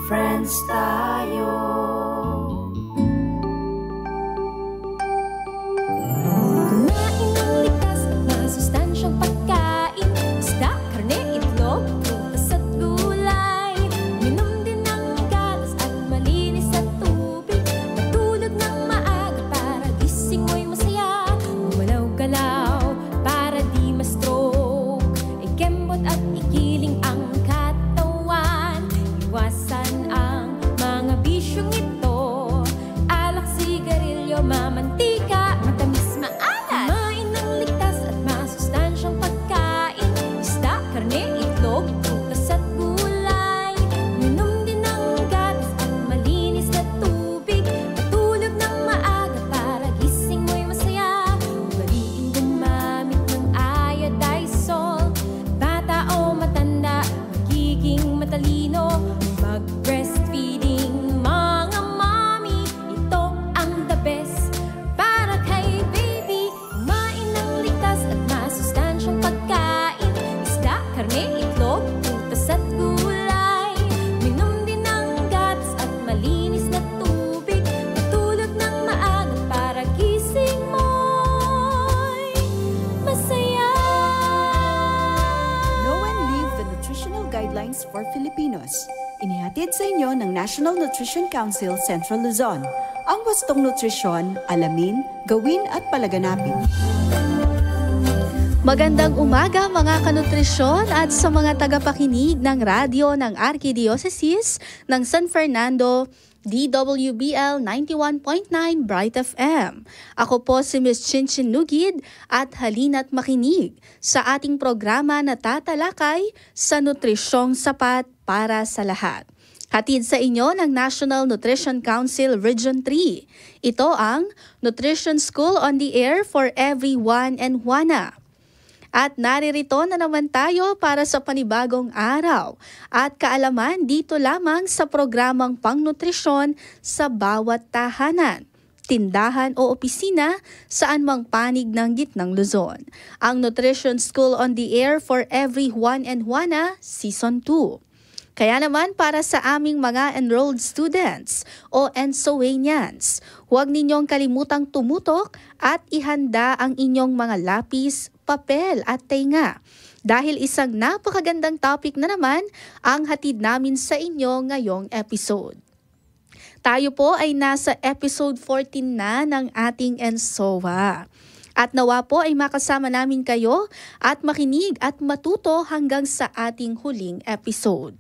friends tayo. Kumain ng ligtas at masustansyang pagkain, isda, karne, itlog, prutas at gulay. Minom din ng gatas at malinis at tubig. Matulog ng maaga para gising mo'y masaya. Gumalaw-galaw para di ma-stroke. Ikembot at ikiling ang katawan. Iwasan ang mga bisyong ito. Alak, sigarilyo, mamantika, matamis, maalat. Kumain ng ligtas at masustansyang pagkain, isda, karne, itlog, prutas at gulay. Minom din ng gatas at malinis na tubig. Matulog ng maaga para gising mo'y masaya. Ugaliing gumamit ng iodized salt. Bata o matanda, magiging matalino. Mag-breastfeeding mga mommy, ito ang the best para kay baby. Kumain ng ligtas at masustansyang pagkain, isda, karne, itlog, prutas at gulay. Minom din ng gatas at malinis na tubig. Matulog ng maaga para gising mo'y masaya. Know and Live the Nutritional Guidelines for Filipinos. Inihatid sa inyo ng National Nutrition Council Central Luzon. Ang wastong nutrisyon, alamin, gawin at palaganapin. Magandang umaga mga kanutrisyon at sa mga tagapakinig ng radyo ng Archdiocese ng San Fernando, DWBL 91.9 Bright FM. Ako po si Ms. Chinchin Nugid at halina't makinig sa ating programa na tatalakay sa nutrisyong sapat para sa lahat. Hatid sa inyo ng National Nutrition Council Region 3. Ito ang Nutrition School on the Air for Everyone and Juana. At naririto na naman tayo para sa panibagong araw at kaalaman dito lamang sa programang pangnutrisyon sa bawat tahanan, tindahan o opisina saan mang panig ng gitnang Luzon. Ang Nutrition School on the Air for Everyone and Juana Season 2. Kaya naman para sa aming mga enrolled students o Ensoanians, huwag ninyong kalimutang tumutok at ihanda ang inyong mga lapis, papel at tenga. Dahil isang napakagandang topic na naman ang hatid namin sa inyo ngayong episode. Tayo po ay nasa episode 14 na ng ating ENSOA. At nawa po ay makasama namin kayo at makinig at matuto hanggang sa ating huling episode.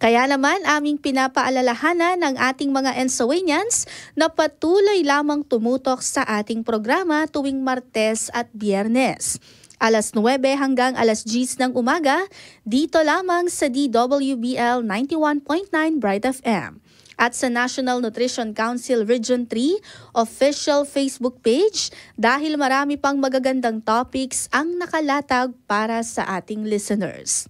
Kaya naman aming pinapaalalahanan ng ating mga Ensoanians na patuloy lamang tumutok sa ating programa tuwing Martes at Biyernes. Alas 9 hanggang alas 10 ng umaga, dito lamang sa DWBL 91.9 Bright FM. At sa National Nutrition Council Region 3 official Facebook page dahil marami pang magagandang topics ang nakalatag para sa ating listeners.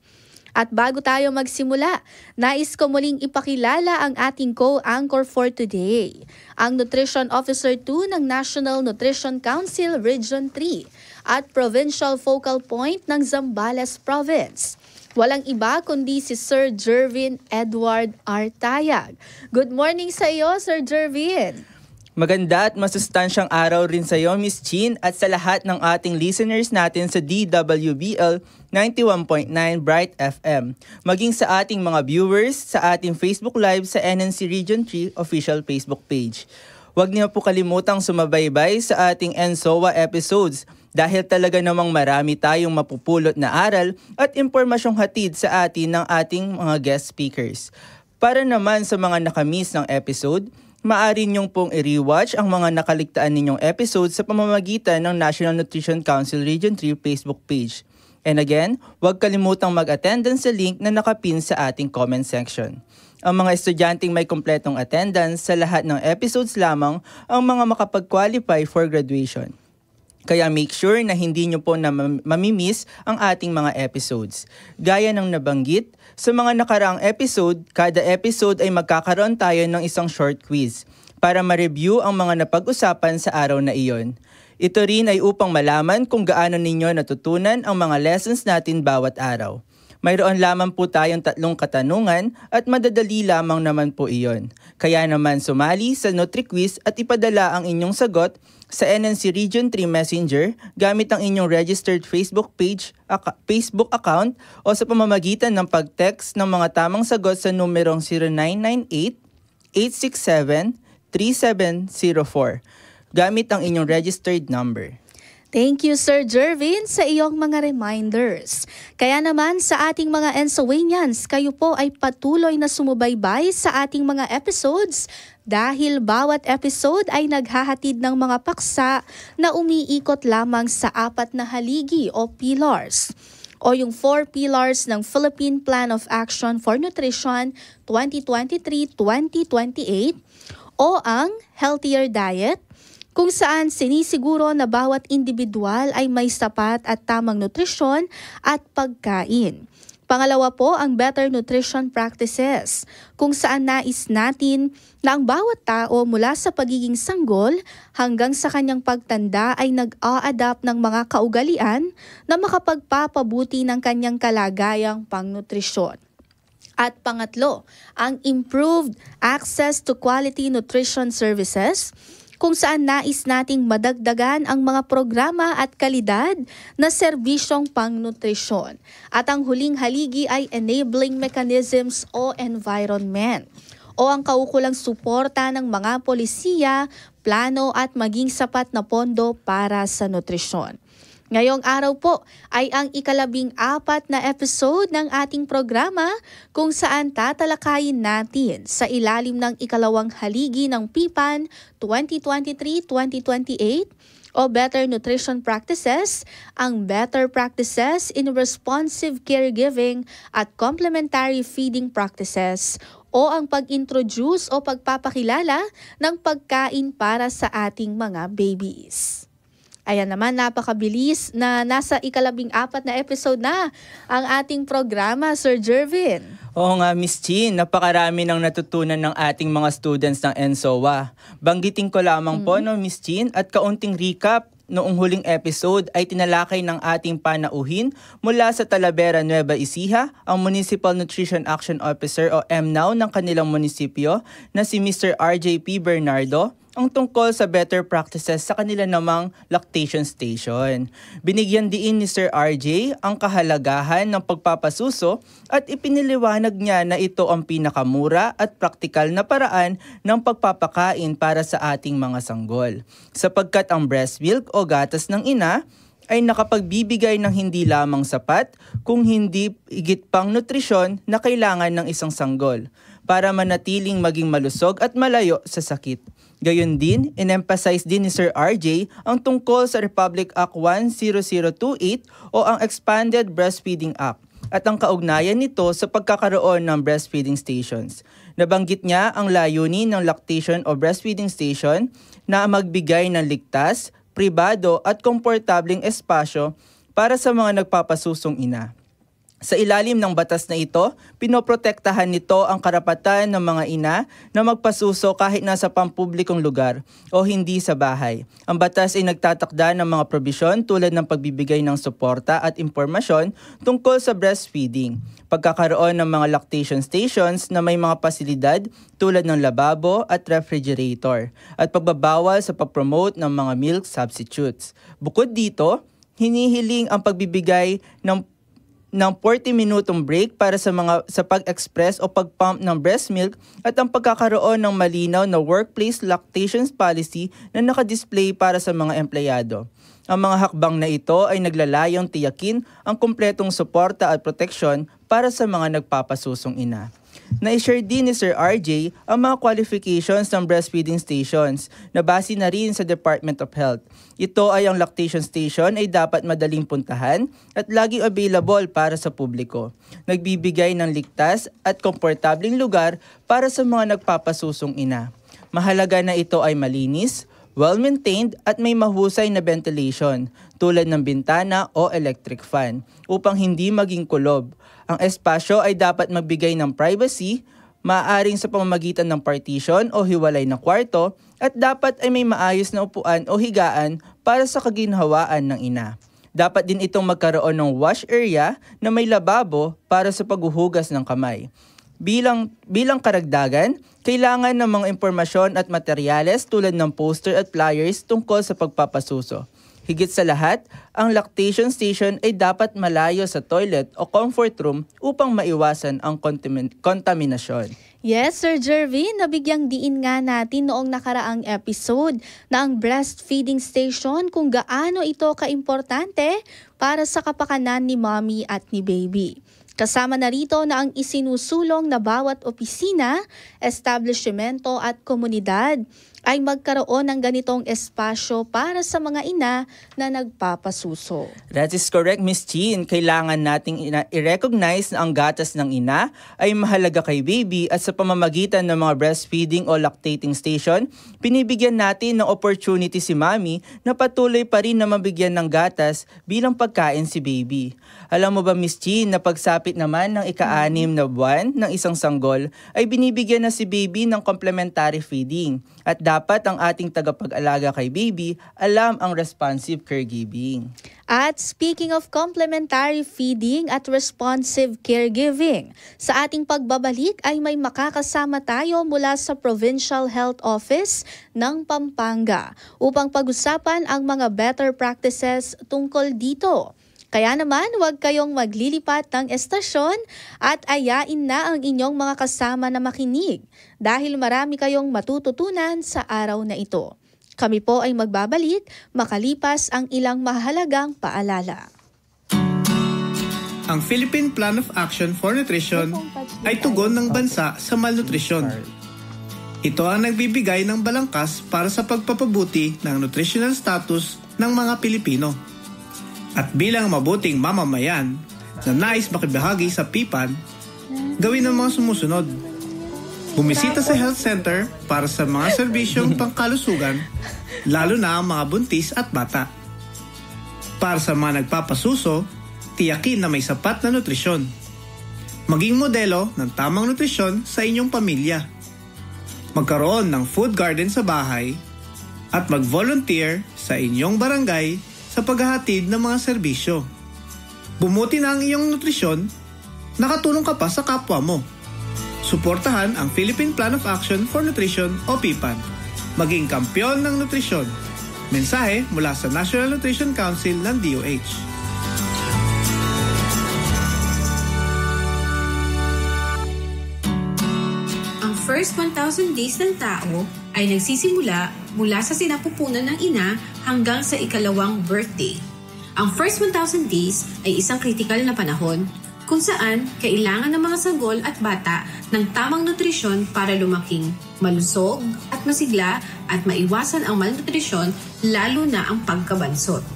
At bago tayo magsimula, nais ko muling ipakilala ang ating co-anchor for today, ang Nutrition Officer 2 ng National Nutrition Council Region 3 at Provincial Focal Point ng Zambales Province. Walang iba kundi si Sir Jervin Edward Artayag. Good morning sa iyo, Sir Jervin! Maganda at masustansyang araw rin sa iyo, Miss Chin, at sa lahat ng ating listeners natin sa DWBL 91.9 Bright FM. Maging sa ating mga viewers sa ating Facebook Live sa NNC Region 3 official Facebook page. Huwag niyo po kalimutang sumabaybay sa ating ENSOA episodes dahil talaga namang marami tayong mapupulot na aral at impormasyong hatid sa atin ng ating mga guest speakers. Para naman sa mga nakamiss ng episode, maaari niyong pong i-rewatch ang mga nakaligtaan ninyong episodes sa pamamagitan ng National Nutrition Council Region 3 Facebook page. And again, huwag kalimutang mag-attendance sa link na nakapin sa ating comment section. Ang mga estudyanteng may kompletong attendance sa lahat ng episodes lamang ang mga makapag-qualify for graduation. Kaya make sure na hindi nyo po na mamimiss ang ating mga episodes. Gaya ng nabanggit, sa mga nakaraang episode, kada episode ay magkakaroon tayo ng isang short quiz para ma-review ang mga napag-usapan sa araw na iyon. Ito rin ay upang malaman kung gaano ninyo natutunan ang mga lessons natin bawat araw. Mayroon lamang po tayong 3 katanungan at madadali lamang naman po iyon. Kaya naman sumali sa NutriQuiz at ipadala ang inyong sagot sa NNC Region 3 Messenger gamit ang inyong registered Facebook Facebook account o sa pamamagitan ng pag-text ng mga tamang sagot sa numerong 0998-867-3704 gamit ang inyong registered number. Thank you, Sir Jervin, sa iyong mga reminders. Kaya naman sa ating mga Ensawanians, kayo po ay patuloy na sumubaybay sa ating mga episodes dahil bawat episode ay naghahatid ng mga paksa na umiikot lamang sa 4 na haligi o pillars o yung 4 pillars ng Philippine Plan of Action for Nutrition 2023-2028 o ang Healthier Diet, kung saan sinisiguro na bawat individual ay may sapat at tamang nutrisyon at pagkain. Pangalawa po ang Better Nutrition Practices, kung saan nais natin na ang bawat tao mula sa pagiging sanggol hanggang sa kanyang pagtanda ay nag-a-adapt ng mga kaugalian na makapagpapabuti ng kanyang kalagayang pangnutrisyon. At pangatlo, ang Improved Access to Quality Nutrition Services, kung saan nais nating madagdagan ang mga programa at kalidad na serbisyong pangnutrisyon. At ang huling haligi ay Enabling Mechanisms o Environment o ang kaukulang suporta ng mga polisiya, plano at maging sapat na pondo para sa nutrisyon. Ngayong araw po ay ang 14 na episode ng ating programa kung saan tatalakayin natin sa ilalim ng 2nd haligi ng PPAN 2023-2028 o Better Nutrition Practices, ang Better Practices in Responsive Caregiving at Complementary Feeding Practices o ang pag-introduce o pagpapakilala ng pagkain para sa ating mga babies. Ayan naman, napakabilis na nasa 14 na episode na ang ating programa, Sir Jervin. Oo nga, Miss Chin, napakarami ng natutunan ng ating mga students ng ENSOA. Banggitin ko lamang po, no, Miss Chin, at kaunting recap. Noong huling episode ay tinalakay ng ating panauhin mula sa Talavera, Nueva Ecija, ang Municipal Nutrition Action Officer o MNAO ng kanilang munisipyo na si Mr. RJP Bernardo, ang tungkol sa better practices sa kanila namang lactation station. Binigyan diin ni Sir RJ ang kahalagahan ng pagpapasuso at ipiniliwanag niya na ito ang pinakamura at praktikal na paraan ng pagpapakain para sa ating mga sanggol. Sapagkat ang breast milk o gatas ng ina ay nakapagbibigay ng hindi lamang sapat kung hindi higit pang nutrisyon na kailangan ng isang sanggol para manatiling maging malusog at malayo sa sakit. Gayon din, in-emphasize din ni Sir RJ ang tungkol sa Republic Act 10028 o ang Expanded Breastfeeding Act at ang kaugnayan nito sa pagkakaroon ng breastfeeding stations. Nabanggit niya ang layunin ng lactation o breastfeeding station na magbigay ng ligtas, pribado at komportableng espasyo para sa mga nagpapasusong ina. Sa ilalim ng batas na ito, pinoprotektahan nito ang karapatan ng mga ina na magpasuso kahit nasa pampublikong lugar o hindi sa bahay. Ang batas ay nagtatakda ng mga probisyon tulad ng pagbibigay ng suporta at impormasyon tungkol sa breastfeeding, pagkakaroon ng mga lactation stations na may mga pasilidad tulad ng lababo at refrigerator, at pagbabawal sa pag-promote ng mga milk substitutes. Bukod dito, hinihiling ang pagbibigay ng 40-minutong break para sa pag-express o pag-pump ng breast milk at ang pagkakaroon ng malinaw na workplace lactation policy na nakadisplay para sa mga empleyado. Ang mga hakbang na ito ay naglalayong tiyakin ang kumpletong suporta at proteksyon para sa mga nagpapasusong ina. Na-share din ni Sir RJ ang mga qualifications ng breastfeeding stations na base na rin sa Department of Health. Ito ay ang lactation station ay dapat madaling puntahan at laging available para sa publiko. Nagbibigay ng ligtas at komportabling lugar para sa mga nagpapasusong ina. Mahalaga na ito ay malinis, well-maintained at may mahusay na ventilation tulad ng bintana o electric fan upang hindi maging kulob. Ang espasyo ay dapat magbigay ng privacy, maaaring sa pamamagitan ng partition o hiwalay na kwarto, at dapat ay may maayos na upuan o higaan para sa kaginhawaan ng ina. Dapat din itong magkaroon ng wash area na may lababo para sa paghuhugas ng kamay. Bilang karagdagan, kailangan ng mga impormasyon at materyales tulad ng poster at flyers tungkol sa pagpapasuso. Higit sa lahat, ang lactation station ay dapat malayo sa toilet o comfort room upang maiwasan ang kontaminasyon. Yes, Sir Jervin, nabigyang diin nga natin noong nakaraang episode na ang breastfeeding station kung gaano ito kaimportante para sa kapakanan ni mommy at ni baby. Kasama na rito na ang isinusulong na bawat opisina, establishmento at komunidad ay magkaroon ng ganitong espasyo para sa mga ina na nagpapasuso. That is correct, Miss Chin. Kailangan nating i-recognize na ang gatas ng ina ay mahalaga kay baby at sa pamamagitan ng mga breastfeeding o lactating station, binibigyan natin ng opportunity si mommy na patuloy pa rin na mabigyan ng gatas bilang pagkain si baby. Alam mo ba, Miss Chin, na pagsapit naman ng ika-6 na buwan ng isang sanggol ay binibigyan na si baby ng complementary feeding. At dapat ang ating tagapag-alaga kay baby alam ang responsive caregiving. At speaking of complementary feeding at responsive caregiving, sa ating pagbabalik ay may makakasama tayo mula sa Provincial Health Office ng Pampanga upang pag-usapan ang mga better practices tungkol dito. Kaya naman, huwag kayong maglilipat ng estasyon at ayain na ang inyong mga kasama na makinig dahil marami kayong matututunan sa araw na ito. Kami po ay magbabalik makalipas ang ilang mahalagang paalala. Ang Philippine Plan of Action for Nutrition ay tugon ng bansa sa malnutrisyon. Ito ang nagbibigay ng balangkas para sa pagpapabuti ng nutritional status ng mga Pilipino. At bilang mabuting mamamayan na nais makibahagi sa PIPAN, gawin ang mga sumusunod. Bumisita sa health center para sa mga serbisyong pangkalusugan, lalo na ang mga buntis at bata. Para sa mga nagpapasuso, tiyakin na may sapat na nutrisyon. Maging modelo ng tamang nutrisyon sa inyong pamilya. Magkaroon ng food garden sa bahay at mag-volunteer sa inyong barangay sa paghahatid ng mga serbisyo. Bumuti na ang iyong nutrisyon, nakatulong ka pa sa kapwa mo. Suportahan ang Philippine Plan of Action for Nutrition o PIPAN. Maging kampyon ng nutrisyon. Mensahe mula sa National Nutrition Council ng DOH. Ang first 1,000 days ng tao ay nagsisimula mula sa sinapupunan ng ina hanggang sa ikalawang birthday. Ang first 1,000 days ay isang kritikal na panahon kung saan kailangan ng mga sanggol at bata ng tamang nutrisyon para lumaking malusog at masigla at maiwasan ang malnutrisyon lalo na ang pagkabansot.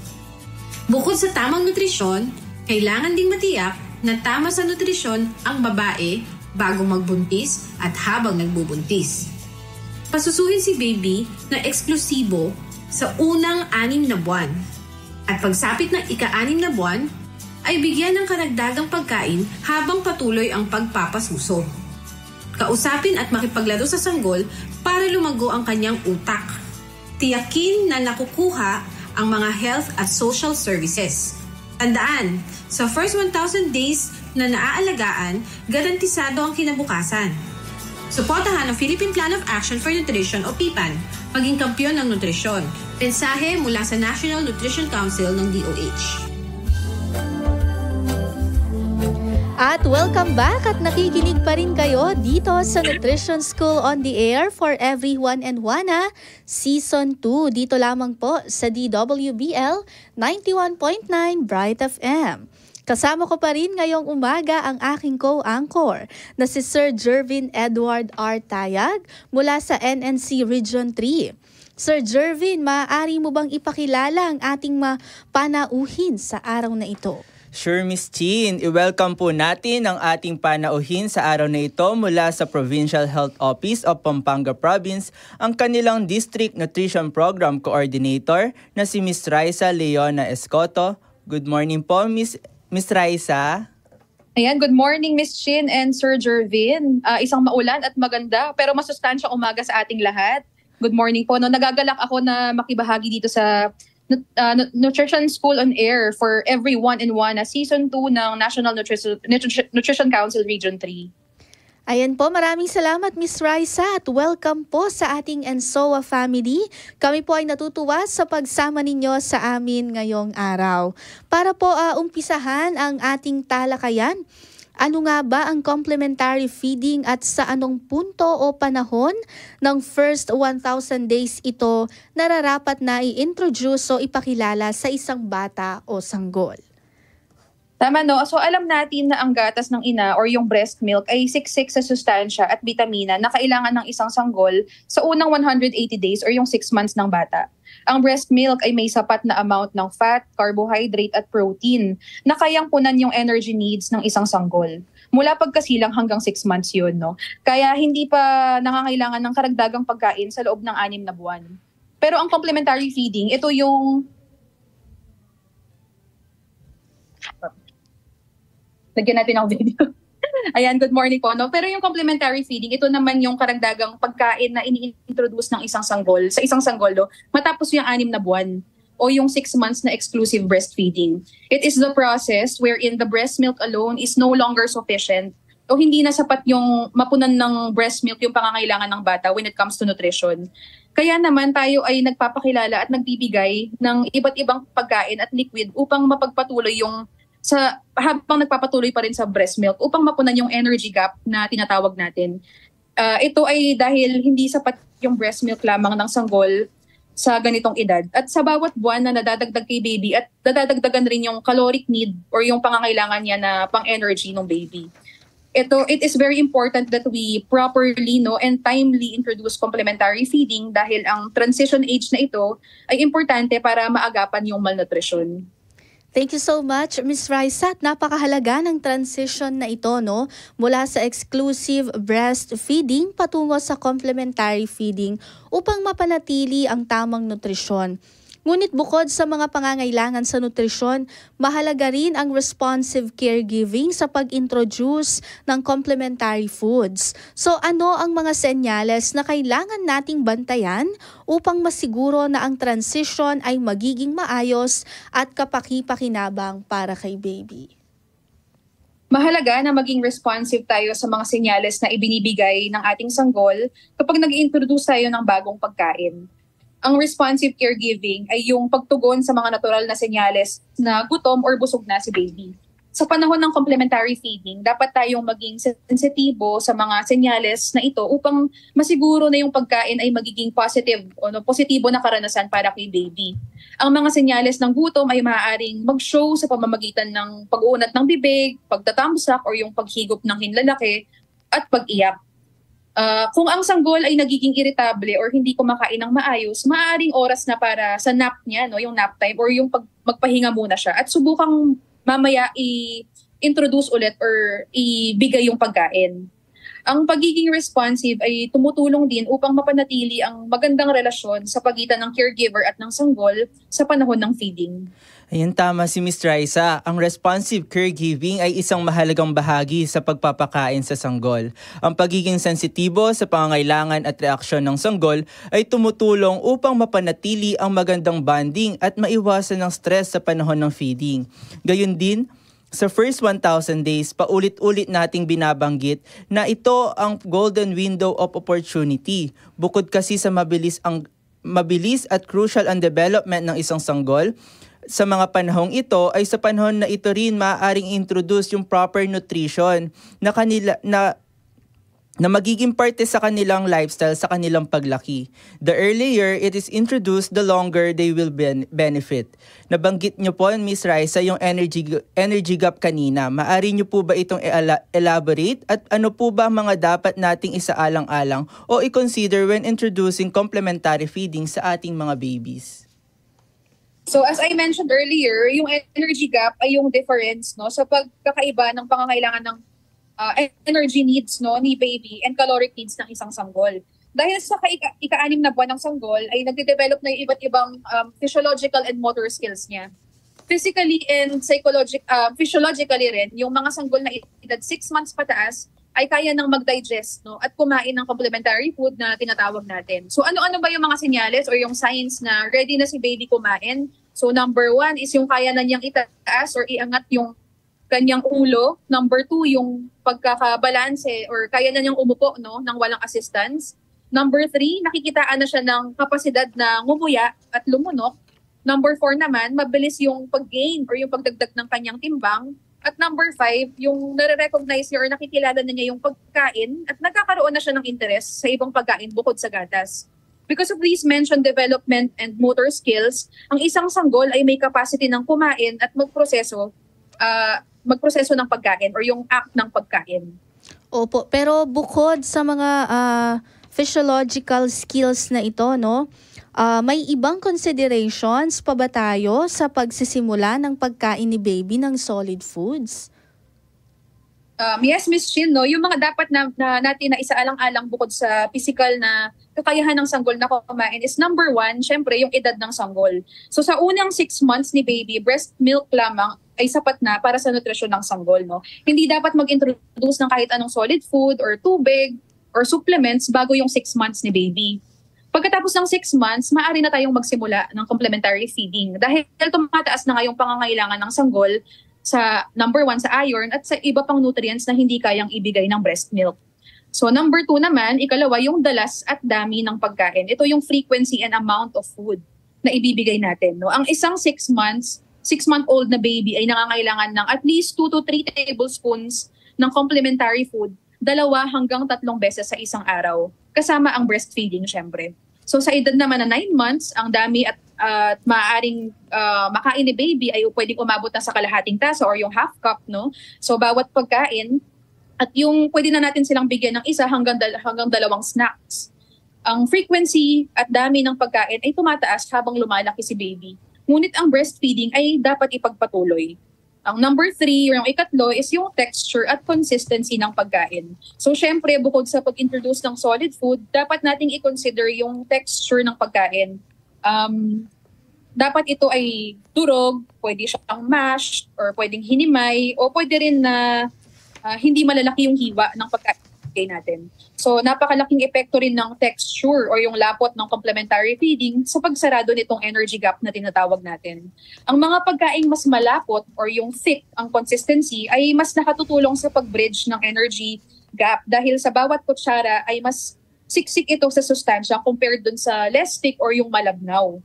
Bukod sa tamang nutrisyon, kailangan ding matiyak na tama sa nutrisyon ang babae bago magbuntis at habang nagbubuntis. Pasusuhin si baby na eksklusibo sa unang 6 na buwan. At pagsapit ng ika-6 na buwan, ay bigyan ng karagdagang pagkain habang patuloy ang pagpapasuso. Kausapin at makipaglaro sa sanggol para lumago ang kanyang utak. Tiyakin na nakukuha ang mga health at social services. Tandaan, sa first 1,000 days na naaalagaan, garantisado ang kinabukasan. Suportahan ang Philippine Plan of Action for Nutrition o PIPAN, maging kampyon ng nutrisyon. Mensahe mula sa National Nutrition Council ng DOH. At welcome back at nakikinig pa rin kayo dito sa Nutrition School on the Air for Everyone and Wana Season 2. Dito lamang po sa DWBL 91.9 Bright FM. Kasama ko pa rin ngayong umaga ang aking co-anchor na si Sir Jervin Edward R. Tayag mula sa NNC Region 3. Sir Jervin, maaari mo bang ipakilala ang ating panauhin sa araw na ito? Sure, Miss Chin. I-welcome po natin ang ating panauhin sa araw na ito mula sa Provincial Health Office of Pampanga Province, ang kanilang District Nutrition Program Coordinator na si Miss Raisa Leona Escoto. Good morning po, Miss Raisa. Ayan, good morning Miss Chin and Sir Jervin. Isang maulan at maganda pero masustansyang umaga sa ating lahat. Good morning po. No, nagagalak ako na makibahagi dito sa Nutrition School on Air for Everyone in One na Season 2 ng National Nutrition Council Region 3. Ayan po, maraming salamat Miss Raisa at welcome po sa ating ENSOA family. Kami po ay natutuwa sa pagsama ninyo sa amin ngayong araw. Para po umpisahan ang ating talakayan, ano nga ba ang complementary feeding at sa anong punto o panahon ng first 1,000 days ito nararapat na i-introduce o ipakilala sa isang bata o sanggol? Tama, no? So alam natin na ang gatas ng ina or yung breast milk ay siksik sa sustansya at bitamina na kailangan ng isang sanggol sa unang 180 days or yung 6 months ng bata. Ang breast milk ay may sapat na amount ng fat, carbohydrate at protein na kayang punan yung energy needs ng isang sanggol. Mula pagkasilang hanggang 6 months yun, no? Kaya hindi pa nangangailangan ng karagdagang pagkain sa loob ng 6 na buwan. Pero ang complementary feeding, ito yung lagyan natin ang video. Ayan, good morning po. No? Pero yung complementary feeding, ito naman yung karagdagang pagkain na ini-introduce ng isang sanggol, sa isang sanggol, no? Matapos yung 6 na buwan o yung 6 months na exclusive breastfeeding. It is the process wherein the breast milk alone is no longer sufficient o hindi na sapat yung mapunan ng breast milk yung pangangailangan ng bata when it comes to nutrition. Kaya naman tayo ay nagpapakilala at nagbibigay ng iba't ibang pagkain at liquid upang mapagpatuloy yung habang nagpapatuloy pa rin sa breast milk upang mapunan yung energy gap na tinatawag natin. Ito ay dahil hindi sapat yung breast milk lamang ng sanggol sa ganitong edad. At sa bawat buwan na nadadagdag kay baby at nadadagdagan rin yung caloric need or yung pangangailangan niya na pang-energy ng baby. It is very important that we properly and timely introduce complementary feeding dahil ang transition age na ito ay importante para maagapan yung malnutrition. Thank you so much, Ms. Raisa. Napakahalaga ng transition na ito, no? Mula sa exclusive breastfeeding patungo sa complementary feeding upang mapanatili ang tamang nutrisyon. Ngunit bukod sa mga pangangailangan sa nutrisyon, mahalaga rin ang responsive caregiving sa pag-introduce ng complementary foods. So ano ang mga senyales na kailangan nating bantayan upang masiguro na ang transition ay magiging maayos at kapaki-pakinabang para kay baby? Mahalaga na maging responsive tayo sa mga senyales na ibinibigay ng ating sanggol kapag nag-introduce tayo ng bagong pagkain. Ang responsive caregiving ay yung pagtugon sa mga natural na senyales na gutom or busog na si baby. Sa panahon ng complementary feeding, dapat tayong maging sensitibo sa mga senyales na ito upang masiguro na yung pagkain ay magiging positibo na karanasan para kay baby. Ang mga senyales ng gutom ay maaaring mag-show sa pamamagitan ng pag-uunat ng bibig, pagtatamsak o yung paghigop ng hinlalaki at pag-iyak. Kung ang sanggol ay nagiging irritable or hindi kumakain ng maayos, maaaring oras na para sa nap niya, yung nap time or yung magpahinga muna siya at subukang mamaya i-introduce ulit or ibigay yung pagkain. Ang pagiging responsive ay tumutulong din upang mapanatili ang magandang relasyon sa pagitan ng caregiver at ng sanggol sa panahon ng feeding. Ayan, tama si Ms. Raisa. Ang responsive caregiving ay isang mahalagang bahagi sa pagpapakain sa sanggol. Ang pagiging sensitibo sa pangangailangan at reaksyon ng sanggol ay tumutulong upang mapanatili ang magandang bonding at maiwasan ng stress sa panahon ng feeding. Gayun din, sa first 1,000 days, paulit-ulit nating binabanggit na ito ang golden window of opportunity. Bukod kasi sa mabilis at crucial ang development ng isang sanggol, sa mga panahong ito ay sa panahon na ito rin maaaring introduce yung proper nutrition na magiging parte sa kanilang lifestyle, sa kanilang paglaki. The earlier it is introduced, the longer they will benefit. Nabanggit nyo po, Ms. Raisa, yung energy gap kanina. Maaari nyo po ba itong elaborate? At ano po ba mga dapat nating isaalang-alang o i-consider when introducing complementary feeding sa ating mga babies? So as I mentioned earlier, yung energy gap ay yung difference sa pagkakaiba ng pangangailangan ng energy needs ni baby and caloric needs ng isang sanggol. Dahil sa ika-6 na buwan ng sanggol ay nagde-develop na yung iba't ibang physiological and motor skills niya. Physically and physiologically rin, yung mga sanggol na edad 6 months pataas ay kaya nang mag-digest, no, at kumain ng complementary food na tinatawag natin. So ano-ano ba yung mga senyales or yung signs na ready na si baby kumain? So number 1 is yung kaya na niyang itaas or iangat yung kanyang ulo. Number 2, yung pagkakabalanse or kaya na niyang umupo, no, nang walang assistance. Number 3, nakikitaan na siya ng kapasidad na ngumuya at lumunok. Number 4 naman, mabilis yung pag-gain or yung pagdagdag ng kanyang timbang. At number 5, yung nare-recognize niya or nakikilala na niya yung pagkain at nagkakaroon na siya ng interest sa ibang pagkain bukod sa gatas. Because of these mentioned development and motor skills, ang isang sanggol ay may capacity ng kumain at magproseso ng pagkain or yung act ng pagkain. Opo, pero bukod sa mga physiological skills na ito, no? May ibang considerations pa ba tayo sa pagsisimula ng pagkain ni baby ng solid foods? Yes, Miss Chin, no? Yung mga dapat na natin na isaalang-alang bukod sa physical na kakayahan ng sanggol na kumain is number 1, syempre yung edad ng sanggol. So sa unang 6 months ni baby, breast milk lamang ay sapat na para sa nutrisyon ng sanggol, no? Hindi dapat mag-introduce ng kahit anong solid food or tubig or supplements bago yung 6 months ni baby. Pagkatapos ng 6 months, maaari na tayong magsimula ng complementary feeding dahil tumataas na nga yung pangangailangan ng sanggol sa number 1 sa iron at sa iba pang nutrients na hindi kayang ibigay ng breast milk. So number 2 naman, ikalawa yung dalas at dami ng pagkain. Ito yung frequency and amount of food na ibibigay natin. No? Ang isang 6-month-old na baby ay nangangailangan ng at least 2 to 3 tablespoons ng complementary food 2 hanggang 3 beses sa isang araw, kasama ang breastfeeding syempre. So sa edad naman na 9 months, ang dami at maaaring makain ni baby ay pwedeng umabot na sa kalahating tasa or yung half cup, no? So bawat pagkain at yung pwede na natin silang bigyan ng 1 hanggang 2 snacks. Ang frequency at dami ng pagkain ay tumataas habang lumalaki si baby. Ngunit ang breastfeeding ay dapat ipagpatuloy. Ang number 3, yung ikatlo, is yung texture at consistency ng pagkain. So syempre, bukod sa pag-introduce ng solid food, dapat nating i-consider yung texture ng pagkain. Dapat ito ay durog, pwede siyang mashed, or pwedeng hinimay, o pwede rin na hindi malalaki yung hiwa ng pagkain natin. So napakalaking epekto rin ng texture o yung lapot ng complementary feeding sa pagsarado nitong energy gap na tinatawag natin. Ang mga pagkaing mas malapot or yung thick ang consistency ay mas nakatutulong sa pag-bridge ng energy gap dahil sa bawat kutsara ay mas siksik ito sa sustansya compared dun sa less thick or yung malabnaw.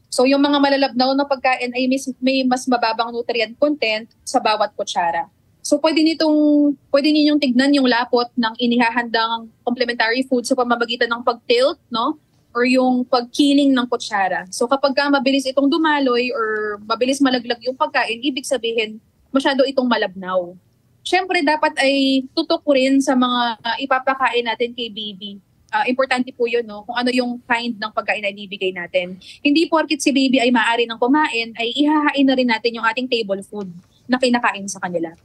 So yung mga malalabnaw na pagkain ay may mas mababang nutrient content sa bawat kutsara. So pwede ninyong tignan yung lapot ng inihahandang complementary food sa pamamagitan ng pag-tilt, no? Or yung pag-killing ng kutsara. So kapag mabilis itong dumaloy or mabilis malaglag yung pagkain, ibig sabihin masyado itong malabnaw. Siyempre dapat ay tutok rin sa mga ipapakain natin kay baby. Importante po yun, no? Kung ano yung kind ng pagkain na ibibigay natin. Hindi porkit si baby ay maaari ng kumain, ay ihahain na rin natin yung ating table food na kinakain sa kanila.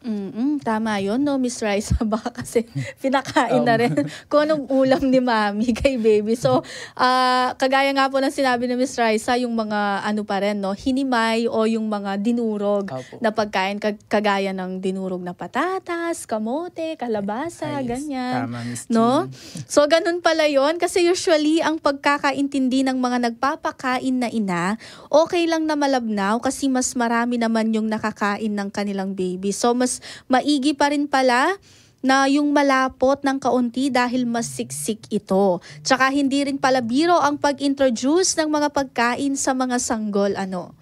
Tama yun, no, Miss Raisa? Baka kasi pinakain na rin kung anong ulam ni Mami kay baby. So, kagaya nga po ng sinabi ni Miss Raisa, yung mga ano pa rin, no, hinimay o yung mga dinurog na pagkain, kagaya ng dinurog na patatas, kamote, kalabasa, ganyan. Tama, Miss no? So, ganun pala yun. Kasi usually, ang pagkakaintindi ng mga nagpapakain na ina, okay lang na malabnaw kasi mas marami naman yung nakakain ng kanilang baby. So, mas maigi pa rin pala na yung malapot ng kaunti dahil mas siksik ito. Tsaka hindi rin pala biro ang pag-introduce ng mga pagkain sa mga sanggol. Ano?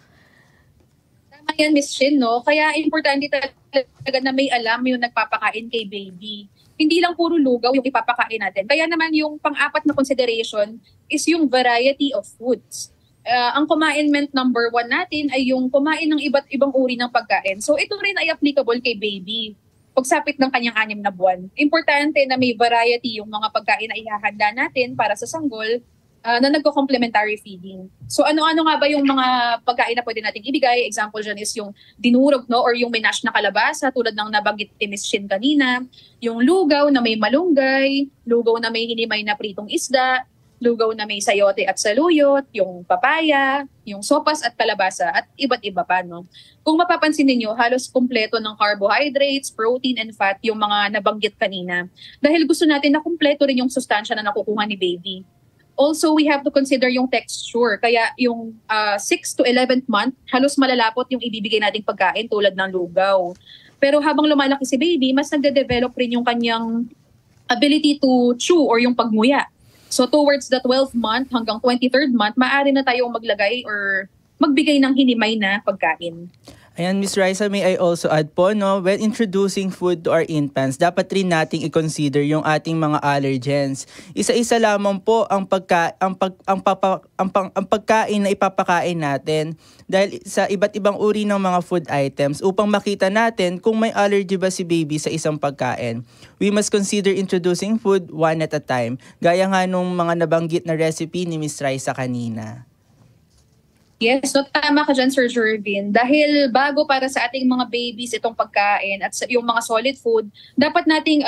Tama yan, Miss Shin, no? Kaya importante talaga na may alam yung nagpapakain kay baby. Hindi lang puro lugaw yung ipapakain natin. Kaya naman yung pang-apat na consideration is yung variety of foods. Ang commandment number 1 natin ay yung kumain ng iba't ibang uri ng pagkain. So ito rin ay applicable kay baby. Pagsapit ng kanyang 6 na buwan. Importante na may variety yung mga pagkain na ihahanda natin para sa sanggol na nagko-complementary feeding. So ano-ano nga ba yung mga pagkain na pwede nating ibigay? Example dyan is yung dinurog, no, or yung minash na kalabasa tulad ng nabanggit ni Miss Shin kanina. Yung lugaw na may malunggay, lugaw na may hinimay na pritong isda, lugaw na may sayote at saluyot, yung papaya, yung sopas at kalabasa, at iba't iba pa, no? Kung mapapansin niyo, halos kumpleto ng carbohydrates, protein, and fat yung mga nabanggit kanina. Dahil gusto natin na kumpleto rin yung sustansya na nakukuha ni baby. Also, we have to consider yung texture. Kaya yung 6 to 11th month, halos malalapot yung ibibigay nating pagkain tulad ng lugaw. Pero habang lumalaki si baby, mas nagde-develop rin yung kanyang ability to chew or yung pagmuya. So towards the 12th month hanggang 23rd month, maaari na tayong maglagay or magbigay ng hinimay na pagkain. Ayan, Ms. Raisa, may I also add po, no, when introducing food to our infants, dapat rin nating i-consider yung ating mga allergens. Isa-isa lamang po ang pagkain na ipapakain natin dahil sa iba't ibang uri ng mga food items upang makita natin kung may allergy ba si baby sa isang pagkain. We must consider introducing food one at a time, gaya nga nung mga nabanggit na recipe ni Ms. Raisa kanina. Yes, so tama ka dyan, Sir Jervin. Dahil bago para sa ating mga babies itong pagkain at yung mga solid food, dapat nating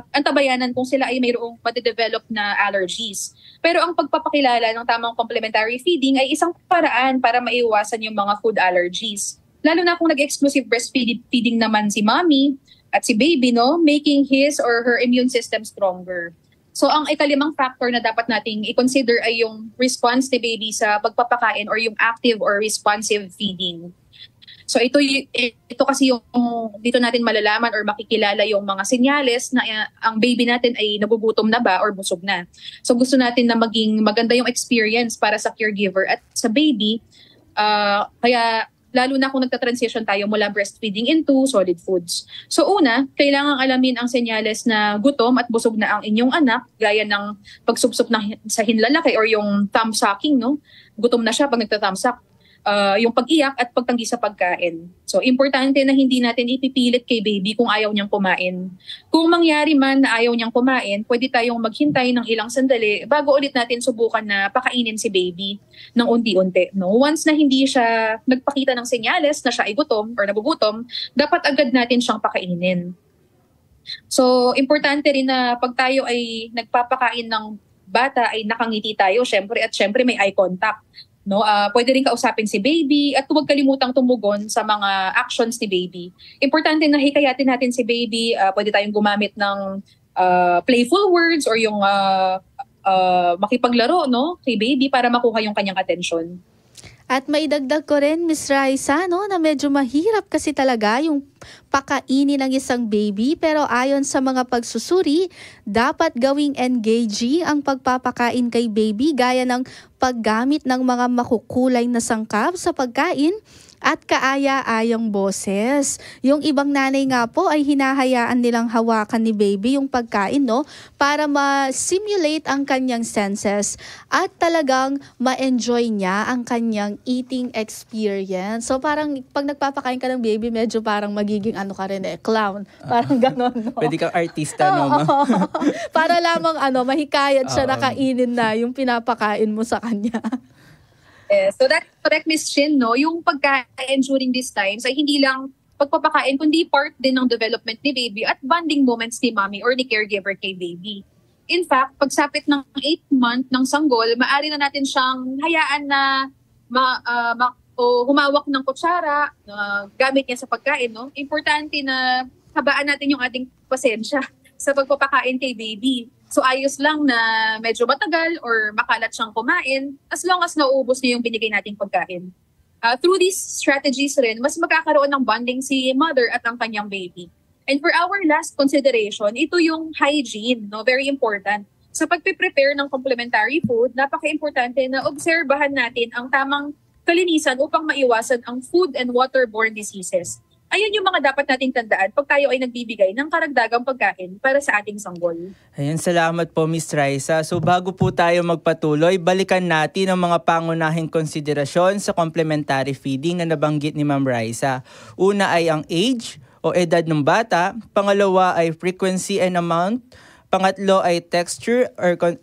antabayanan kung sila ay mayroong matidevelop na allergies. Pero ang pagpapakilala ng tamang complementary feeding ay isang paraan para maiwasan yung mga food allergies. Lalo na kung nag-exclusive breastfeeding naman si mommy at si baby, no, making his or her immune system stronger. So ang ikalimang factor na dapat nating i-consider ay yung response ni baby sa pagpapakain or yung active or responsive feeding. So ito kasi yung dito natin malalaman or makikilala yung mga senyales na ang baby natin ay nagugutom na ba or busog na. So gusto natin na maging maganda yung experience para sa caregiver at sa baby. Kaya lalo na kung nagta-transition tayo mula breastfeeding into solid foods. So una, kailangang alamin ang senyales na gutom at busog na ang inyong anak, gaya ng pagsupsup sa hinlalaki or yung thumb sucking, no? Gutom na siya pag nagta-thumb suck. Yung pag-iyak at pagtanggi sa pagkain. So, importante na hindi natin ipipilit kay baby kung ayaw niyang kumain. Kung mangyari man na ayaw niyang kumain, pwede tayong maghintay ng ilang sandali bago ulit natin subukan na pakainin si baby ng unti-unti. No? Once na hindi siya nagpakita ng senyales na siya ay gutom or nagugutom, dapat agad natin siyang pakainin. So, importante rin na pag tayo ay nagpapakain ng bata ay nakangiti tayo, syempre, at syempre may eye contact. No, pwede rin kausapin si baby at huwag kalimutang tumugon sa mga actions ni baby. Importante na hikayatin natin si baby, pwede tayong gumamit ng playful words or yung makipaglaro, no, kay baby para makuha yung kanyang atensyon. At maidagdag ko rin, Ms. Raisa, no, na medyo mahirap kasi talaga yung pakainin ng isang baby, pero ayon sa mga pagsusuri, dapat gawing engaging ang pagpapakain kay baby gaya ng paggamit ng mga makukulay na sangkap sa pagkain at kaaya-ayang boses. Yung ibang nanay nga po ay hinahayaan nilang hawakan ni baby yung pagkain, no, para ma-simulate ang kanyang senses at talagang ma-enjoy niya ang kanyang eating experience. So parang pag nagpapakain ka ng baby, medyo parang magiging ano ka rin clown. Parang gano'n, no? Pwede kang artista, no? Para lamang mahikayat siya na kainin na yung pinapakain mo sa kanya. So that's correct, Ms. Chin, no? Yung pagkain during these times ay hindi lang pagpapakain, kundi part din ng development ni baby at bonding moments ni mommy or ni caregiver kay baby. In fact, pagsapit ng 8th month ng sanggol, maaari na natin siyang hayaan na humawak ng kutsara, gamit niya sa pagkain, no? Importante na habaan natin yung ating pasensya sa pagpapakain kay baby. So ayos lang na medyo matagal or makalat siyang kumain as long as nauubos niya yung binigay nating pagkain. Through these strategies rin, mas magkakaroon ng bonding si mother at ang kanyang baby. And for our last consideration, ito yung hygiene, no? Very important. Sa pagpe-prepare ng complementary food, napaka-importante na obserbahan natin ang tamang kalinisan upang maiwasan ang food and waterborne diseases. Ayun yung mga dapat nating tandaan pag tayo ay nagbibigay ng karagdagang pagkain para sa ating sanggol. Ayan, salamat po, Ms. Raisa. So bago po tayo magpatuloy, balikan natin ang mga pangunahing konsiderasyon sa complementary feeding na nabanggit ni Ma'am Raisa. Una ay ang age o edad ng bata. Pangalawa ay frequency and amount. Pangatlo ay texture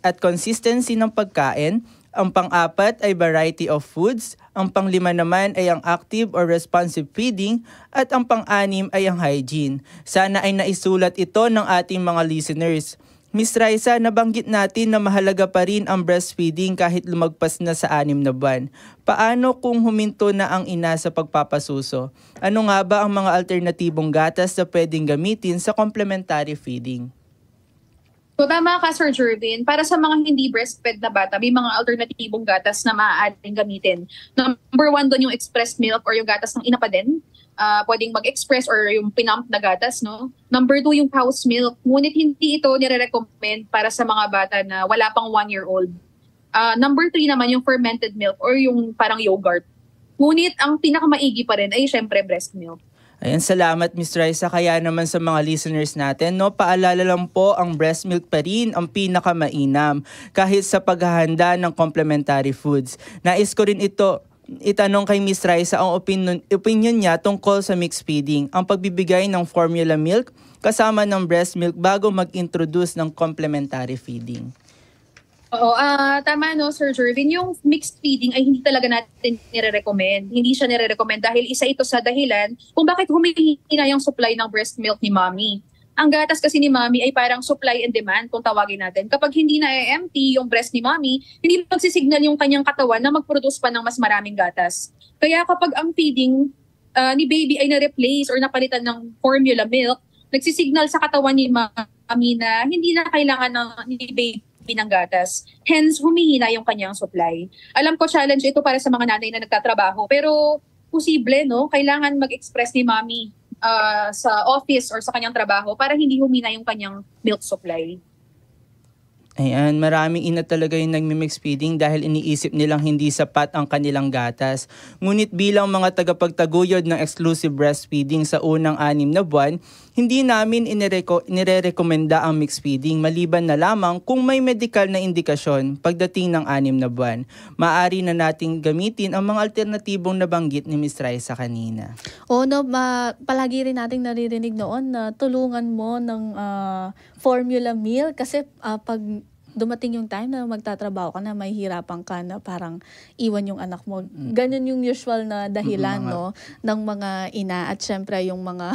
at consistency ng pagkain. Ang pang-apat ay variety of foods. Ang pang-lima naman ay ang active or responsive feeding. At ang pang-anim ay ang hygiene. Sana ay naisulat ito ng ating mga listeners. Miss Raisa, nabanggit natin na mahalaga pa rin ang breastfeeding kahit lumagpas na sa 6 na buwan. Paano kung huminto na ang ina sa pagpapasuso? Ano nga ba ang mga alternatibong gatas na pwedeng gamitin sa complementary feeding? So tama ka, Sir Jervin. Para sa mga hindi breastfed na bata, may mga alternatibong gatas na maaaring gamitin. Number 1 doon yung express milk or yung gatas ng ina pa din. Pwedeng mag-express or yung pinump na gatas, no? Number 2, yung cow's milk. Ngunit hindi ito nire-recommend para sa mga bata na wala pang 1-year-old. Number 3 naman yung fermented milk or yung parang yogurt. Ngunit ang pinakamaigi pa rin ay syempre breast milk. Ayan, salamat Ms. Raisa. Kaya naman sa mga listeners natin, no, paalala lang po, ang breast milk pa rin ang pinakamainam kahit sa paghahanda ng complementary foods. Nais ko rin itanong kay Ms. Raisa ang opinion niya tungkol sa mixed feeding, ang pagbibigay ng formula milk kasama ng breast milk bago mag-introduce ng complementary feeding. Oo, tama no, Sir Jervin. Yung mixed feeding ay hindi talaga natin nire-recommend. Hindi siya nire-recommend dahil isa ito sa dahilan kung bakit humihina yung supply ng breast milk ni mommy. Ang gatas kasi ni mommy ay parang supply and demand kung tawagin natin. Kapag hindi na empty yung breast ni mommy, hindi magsisignal yung kanyang katawan na mag-produce pa ng mas maraming gatas. Kaya kapag ang feeding ni baby ay na-replace or napalitan ng formula milk, nagsisignal sa katawan ni mommy na hindi na kailangan ni baby ng gatas. Hence, humihina yung kanyang supply. Alam ko challenge ito para sa mga nanay na nagtatrabaho, pero posible, no? Kailangan mag-express ni mommy sa office or sa kanyang trabaho para hindi humina yung kanyang milk supply. Ayan, maraming ina talaga yung nagmi-mix feeding dahil iniisip nilang hindi sapat ang kanilang gatas. Ngunit bilang mga tagapagtaguyod ng exclusive breastfeeding sa unang 6 na buwan, hindi namin inirekomenda ang mixed feeding maliban na lamang kung may medical na indikasyon pagdating ng 6 na buwan. Maaari na nating gamitin ang mga alternatibong nabanggit ni Ms. Raisa kanina. O no, palagi rin nating naririnig noon na tulungan mo ng formula meal kasi pag dumating yung time na magtatrabaho ka na, may hirapan ka na parang iwan yung anak mo. Ganun yung usual na dahilan no ng mga ina at syempre yung mga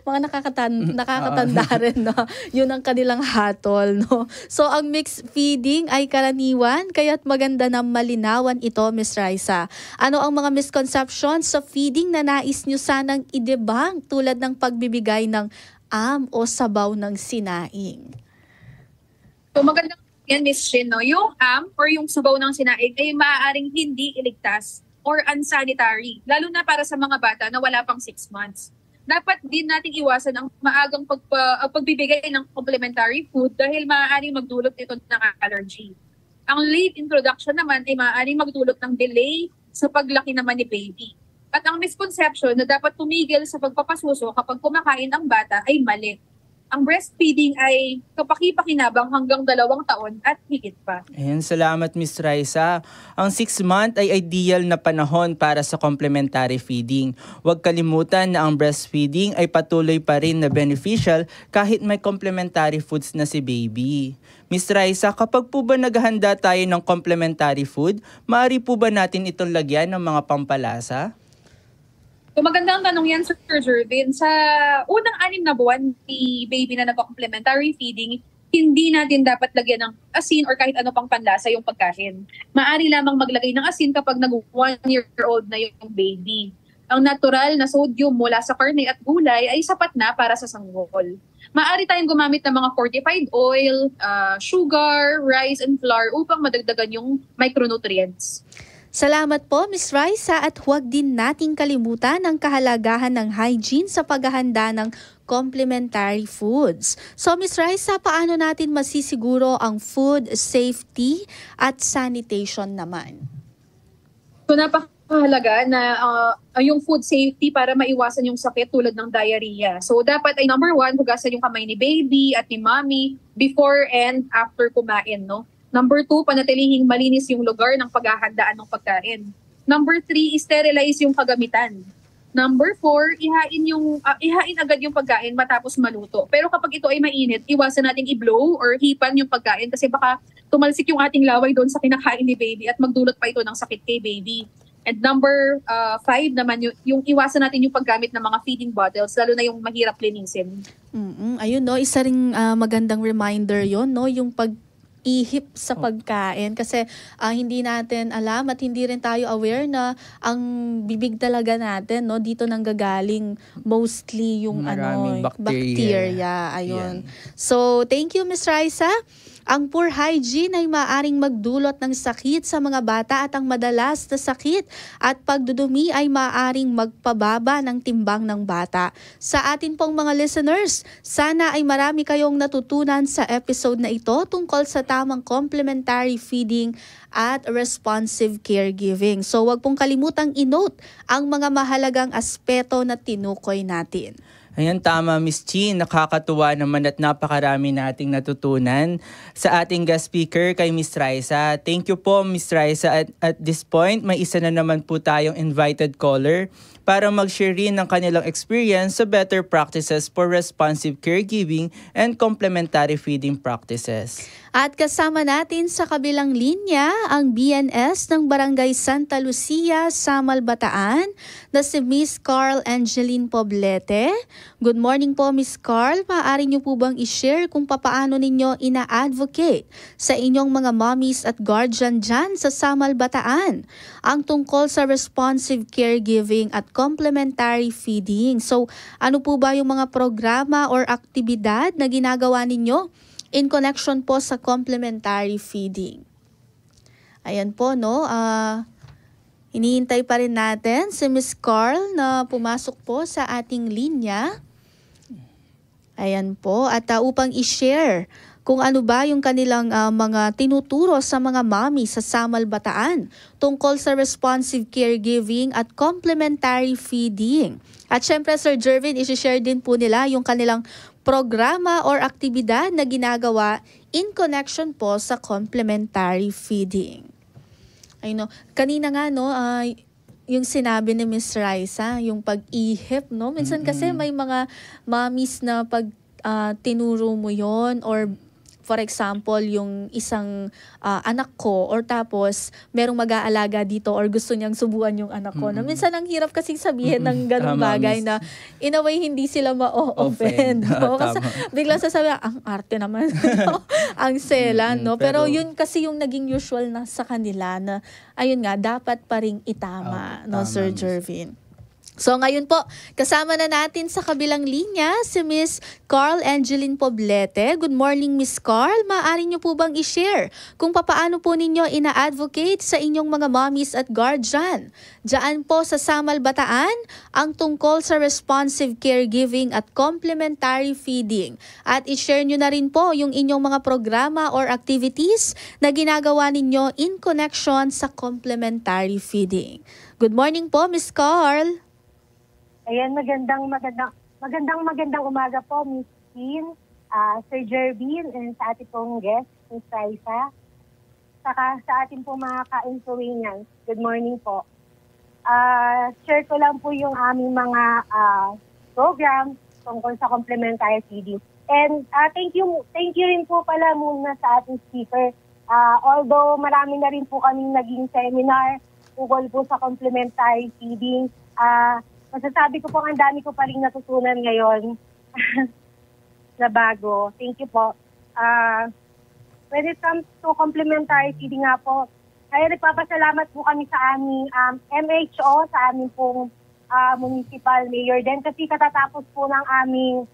nakakatanda rin no. Yun ang kanilang hatol no. So ang mixed feeding ay karaniwan kaya't maganda na malinawan ito, Ms. Raisa. Ano ang mga misconceptions sa feeding na nais nyo sanang i-debunk tulad ng pagbibigay ng o sabaw ng sinaing? So magandang yan, Ms. Shin, no? Yung or yung sabaw ng sinaing ay maaaring hindi iligtas or unsanitary, lalo na para sa mga bata na wala pang 6 months. Dapat din nating iwasan ang maagang pagbibigay ng complementary food dahil maaaring magdulot ito ng allergy. Ang late introduction naman ay maaaring magdulot ng delay sa paglaki naman ni baby. At ang misconception na dapat tumigil sa pagpapasuso kapag kumakain ang bata ay mali. Ang breastfeeding ay kapaki-pakinabang hanggang 2 taon at higit pa. Ayan, salamat Ms. Raisa. Ang 6-month ay ideal na panahon para sa complementary feeding. Huwag kalimutan na ang breastfeeding ay patuloy pa rin na beneficial kahit may complementary foods na si baby. Ms. Raisa, kapag po ba naghahanda tayo ng complementary food, maaari po ba natin itong lagyan ng mga pampalasa? So magandang tanong yan, Sir Jervin. Sa unang 6 na buwan ni baby na nagpa-complementary feeding, hindi natin dapat lagyan ng asin or kahit ano pang panlasa yung pagkain. Maaari lamang maglagay ng asin kapag nag-1-year-old na yung baby. Ang natural na sodium mula sa karne at gulay ay sapat na para sa sanggol. Maaari tayong gumamit ng mga fortified oil, sugar, rice, and flour upang madagdagan yung micronutrients. Salamat po, Ms. Raisa, at huwag din nating kalimutan ang kahalagahan ng hygiene sa paghahanda ng complementary foods. So, Ms. Raisa, paano natin masisiguro ang food safety at sanitation naman? So, napakahalaga na yung food safety para maiwasan yung sakit tulad ng diarrhea. So, dapat ay number 1, hugasan yung kamay ni baby at ni mommy before and after kumain, no? Number 2, panatilihing malinis yung lugar ng paghahandaan ng pagkain. Number 3, sterilize yung kagamitan. Number 4, ihain agad yung pagkain matapos maluto. Pero kapag ito ay mainit, iwasan nating i-blow or hipan yung pagkain kasi baka tumalsik yung ating laway doon sa kinakain ni baby at magdulot pa ito ng sakit kay baby. And number 5 naman, yung iwasan natin yung paggamit ng mga feeding bottles, lalo na yung mahirap linisin. Ayun, no, isa ring magandang reminder yon, no, yung pag-ihip sa pagkain kasi hindi natin alam at hindi rin tayo aware na ang bibig talaga natin, no, dito nanggagaling mostly yung Maraming bacteria. Ayun. Yan. So, thank you, Miss Raisa. Ang poor hygiene ay maaring magdulot ng sakit sa mga bata at ang madalas na sakit at pagdudumi ay maaring magpababa ng timbang ng bata. Sa atin pong mga listeners, sana ay marami kayong natutunan sa episode na ito tungkol sa tamang complementary feeding at responsive caregiving. So wag pong kalimutang i-note ang mga mahalagang aspeto na tinukoy natin. Ayan, tama, Miss Chin. Nakakatuwa naman at napakarami nating natutunan sa ating guest speaker kay Miss Raisa. Thank you po, Miss Raisa. At this point, may isa na naman po tayong invited caller para mag-share rin ng kanilang experience sa better practices for responsive caregiving and complementary feeding practices. At kasama natin sa kabilang linya ang BNS ng Barangay Santa Lucia, Samal, Bataan na si Miss Carl Angeline Poblete. Good morning po, Miss Carl. Maaari niyo po bang i-share kung papaano ninyo ina-advocate sa inyong mga mommies at guardian dyan sa Samal, Bataan ang tungkol sa responsive caregiving at complementary feeding? So, ano po ba yung mga programa or aktibidad na ginagawa ninyo in connection po sa complementary feeding? Ayan po, no? Hinihintay pa rin natin si Miss Carl na pumasok po sa ating linya. Ayan po. At upang i-share kung ano ba yung kanilang mga tinuturo sa mga mommy sa Samal, Bataan tungkol sa responsive caregiving at complementary feeding. At syempre, Sir Jervin, i-share din po nila yung kanilang programa or aktibidad na ginagawa in connection po sa complementary feeding. Ay no, kanina nga no, yung sinabi ni Miss Raisa, yung pag-ihip, no? Minsan kasi may mga mommies na pag tinuro mo yon, or for example, yung isang anak ko or tapos merong mag-aalaga dito or gusto niyang subuan yung anak ko. No? Minsan ang hirap kasing sabihin ng ganung bagay na in a way hindi sila ma-offend. No? Kasi biglang sasabi, ang arte naman. No? Ang selan. No? Pero yun kasi yung naging usual na sa kanila na ayun nga, dapat pa ring itama, no, Sir Jervin. So ngayon po, kasama na natin sa kabilang linya si Miss Carl Angeline Poblete. Good morning, Miss Carl. Maaari niyo po bang i-share kung papaano po ninyo ina-advocate sa inyong mga mommies at guardian diyan po sa Samal, Bataan ang tungkol sa responsive caregiving at complementary feeding? At i-share niyo na rin po yung inyong mga programa or activities na ginagawa ninyo in connection sa complementary feeding. Good morning po, Miss Carl. Ayan, magandang umaga po, Miss Jean, Sir Jervin, and sa ating pong guest, Miss Raisa. Saka sa ating pong mga ka-influencers. Good morning po. Share ko lang po yung aming mga program tungkol sa complementary feeding. And thank you rin po pala muna sa ating speaker. Although marami na rin po kaming naging seminar tungkol po sa complementary feeding, masasabi ko po ang dami ko pa rin natutunan ngayon na bago. Thank you po. When it comes to complementary feeding nga po, ay nagpapasalamat po kami sa aming MHO, sa aming pong municipal mayor din kasi katatapos po ng aming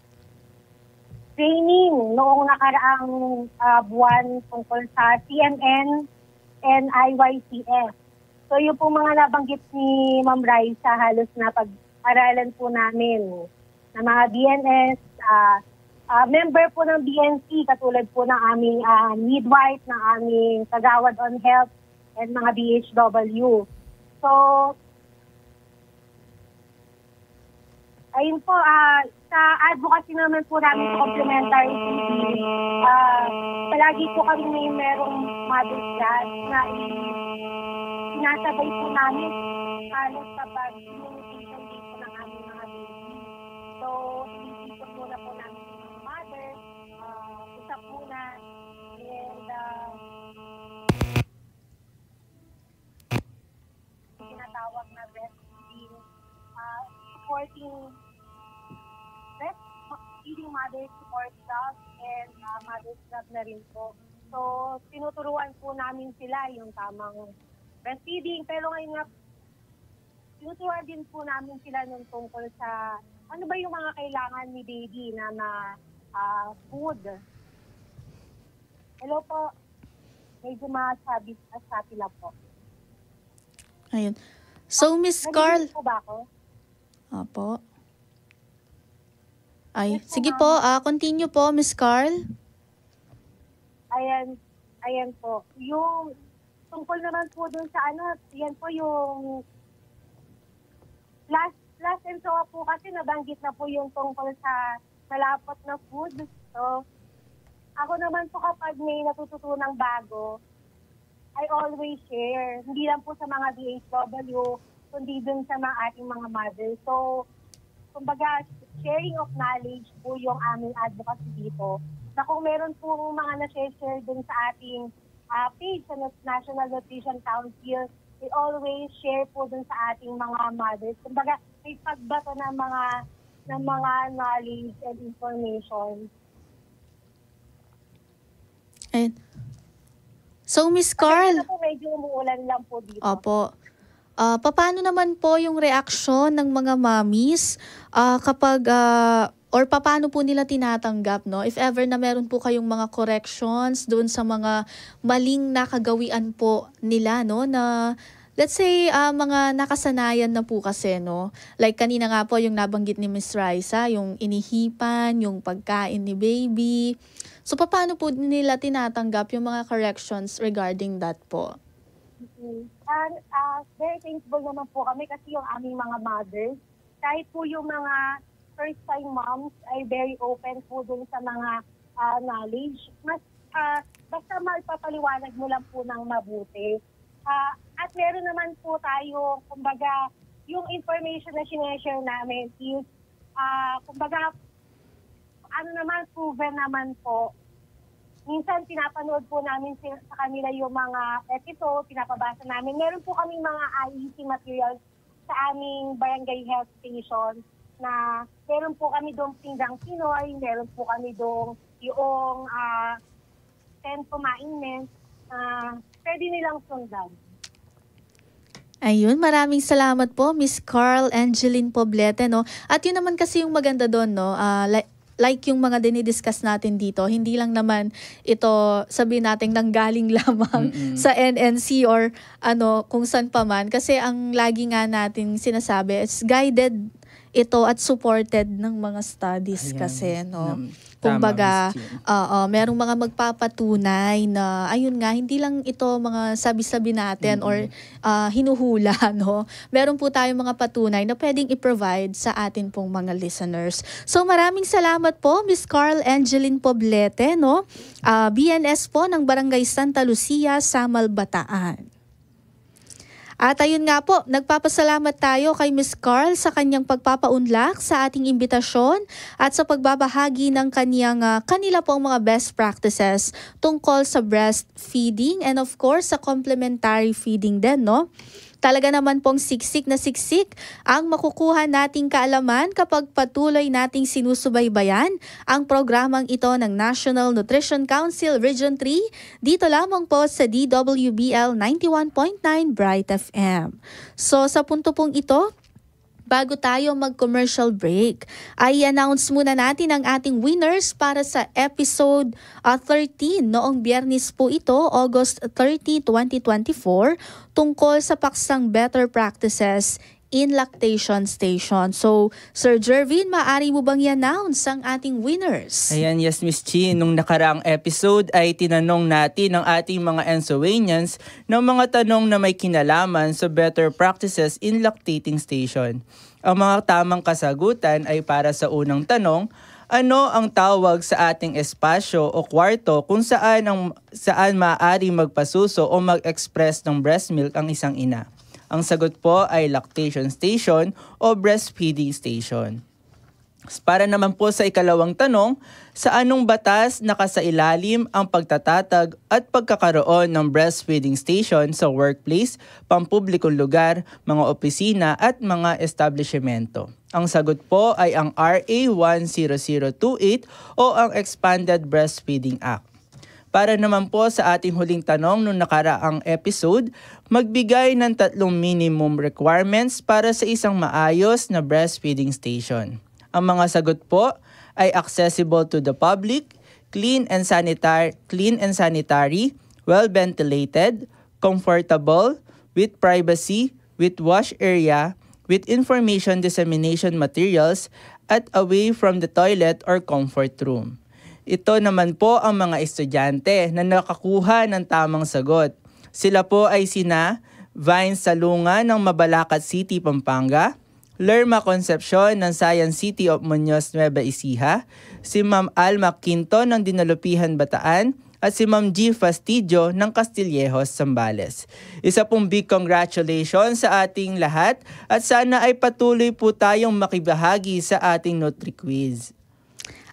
training noong nakaraang buwan tungkol sa CMN and IYCS. So yung po mga nabanggit ni Ma'am Raisa, halos na pag-aralan po namin na mga BNS, member po ng BNC, katulad po ng aming midwife, ng aming kagawad on health, and mga BHW. So, ayun po, sa advocacy naman po namin sa complementary feeding, palagi po kami merong mother's class na sinasabay po namin halos kapag communication din po ng aming mga baby. So, sinisipot muna po namin yung mga mother, usap muna, and tinatawag breastfeeding mother support staff and mother staff na rin po. So, tinuturuan po namin sila yung tamang breastfeeding. Pero ngayon nga, tinuturuan din po namin sila nung tungkol sa ano ba yung mga kailangan ni baby na food. Hello po. Medyo masabi lang po. Ayun. So, Miss Carl. Narinig po ba ako? Opo. Ay, Yes po, sige ma'am. po. Continue po, Miss Carl. Ayan po. Yung tungkol naman po dun sa yan po yung last and so po kasi nabanggit na po yung tungkol sa malapot na food. So, ako naman po kapag may natututunang bago, I always share. Hindi lang po sa mga DHW, kundi dun sa mga ating mga mothers. So, kumbaga, sharing of knowledge po yung aming advocacy dito. Na kung meron po mga na-share dun sa ating page sa National Nutrition Council, we always share po dun sa ating mga mothers. Kumbaga, may pagbato ng mga knowledge and information. Ayun. So, Miss Carl. Kasi po medyo umuulan lang po dito. Opo. Paano naman po yung reaksyon ng mga mommies kapag or paano po nila tinatanggap, no? If ever na meron po kayong mga corrections doon sa mga maling nakagawian po nila, no? Na let's say mga nakasanayan na po kasi, no? Like kanina nga po yung nabanggit ni Miss Raisa, yung inihipan, yung pagkain ni baby. So paano po nila tinatanggap yung mga corrections regarding that po? And very thankful naman po kami kasi yung aming mga mothers, kahit po yung mga first-time moms ay very open po dun sa mga knowledge. Mas basta magpapaliwanag mo lang po ng mabuti. At meron naman po tayo, kumbaga, yung information na sineshare namin is, kumbaga, proven naman po. Minsan pinapanood po namin sa kanila yung mga episode, pinapabasa namin. Meron po kaming mga IEC materials sa aming barangay health station na meron po kami doong Pinggang Pinoy, meron po kami doong yung 10 Kumain pwede nilang sundan. Ayun, maraming salamat po, Miss Carl Angeline Poblete, no? At yun naman kasi yung maganda doon, no? Like yung mga dinidiscuss natin dito, hindi lang naman ito sabihin natin nanggaling lamang sa NNC or kung saan pa man. Kasi ang lagi nga natin sinasabi, it's guided ito at supported ng mga studies. Ayan, kasi, no? Kumbaga, merong mga magpapatunay na, ayun nga, hindi lang ito mga sabi-sabi natin or hinuhula, no? Meron po tayong mga patunay na pwedeng i-provide sa atin pong mga listeners. So maraming salamat po, Miss Carl Angeline Poblete, no? BNS po ng Barangay Santa Lucia, Samal, Bataan. At ayun nga po, nagpapasalamat tayo kay Miss Carl sa kanyang pagpapaunlak sa ating imbitasyon at sa pagbabahagi ng kanila pong mga best practices tungkol sa breastfeeding and of course sa complementary feeding din, no? Talaga naman pong siksik na siksik ang makukuha nating kaalaman kapag patuloy nating sinusubaybayan ang programang ito ng National Nutrition Council Region 3 dito lamang po sa DWBL 91.9 Bright FM. So sa punto pong ito, bago tayo mag-commercial break, ay announce muna natin ang ating winners para sa episode 13 noong Biyernes po ito, August 30, 2024, tungkol sa paksang Better Practices in Lactation Station. So, Sir Jervin, maaari mo bang i-announce ang ating winners? Ayan, yes, Miss Chi. Nung nakaraang episode ay tinanong natin ang ating mga Ensowanians ng mga tanong na may kinalaman sa better practices in lactating station. Ang mga tamang kasagutan ay para sa unang tanong, ano ang tawag sa ating espasyo o kwarto kung saan maaari magpasuso o mag-express ng breast milk ang isang ina? Ang sagot po ay lactation station o breastfeeding station. Para naman po sa ikalawang tanong, sa anong batas nakasailalim ang pagtatatag at pagkakaroon ng breastfeeding station sa workplace, pampublikong lugar, mga opisina at mga establishmento? Ang sagot po ay ang RA 10028 o ang Expanded Breastfeeding Act. Para naman po sa ating huling tanong nung nakaraang episode, magbigay ng 3 minimum requirements para sa isang maayos na breastfeeding station. Ang mga sagot po ay accessible to the public, clean and sanitary, well-ventilated, comfortable, with privacy, with wash area, with information dissemination materials, at away from the toilet or comfort room. Ito naman po ang mga estudyante na nakakuha ng tamang sagot. Sila po ay sina Vine Salunga ng Mabalacat City, Pampanga, Lerma Concepcion ng Science City of Muñoz, Nueva Ecija, si Ma'am Alma Quinto ng Dinalupihan, Bataan, at si Ma'am G. Fastidio ng Castillejos, Zambales. Isa pong big congratulations sa ating lahat at sana ay patuloy po tayong makibahagi sa ating Nutri-Quiz.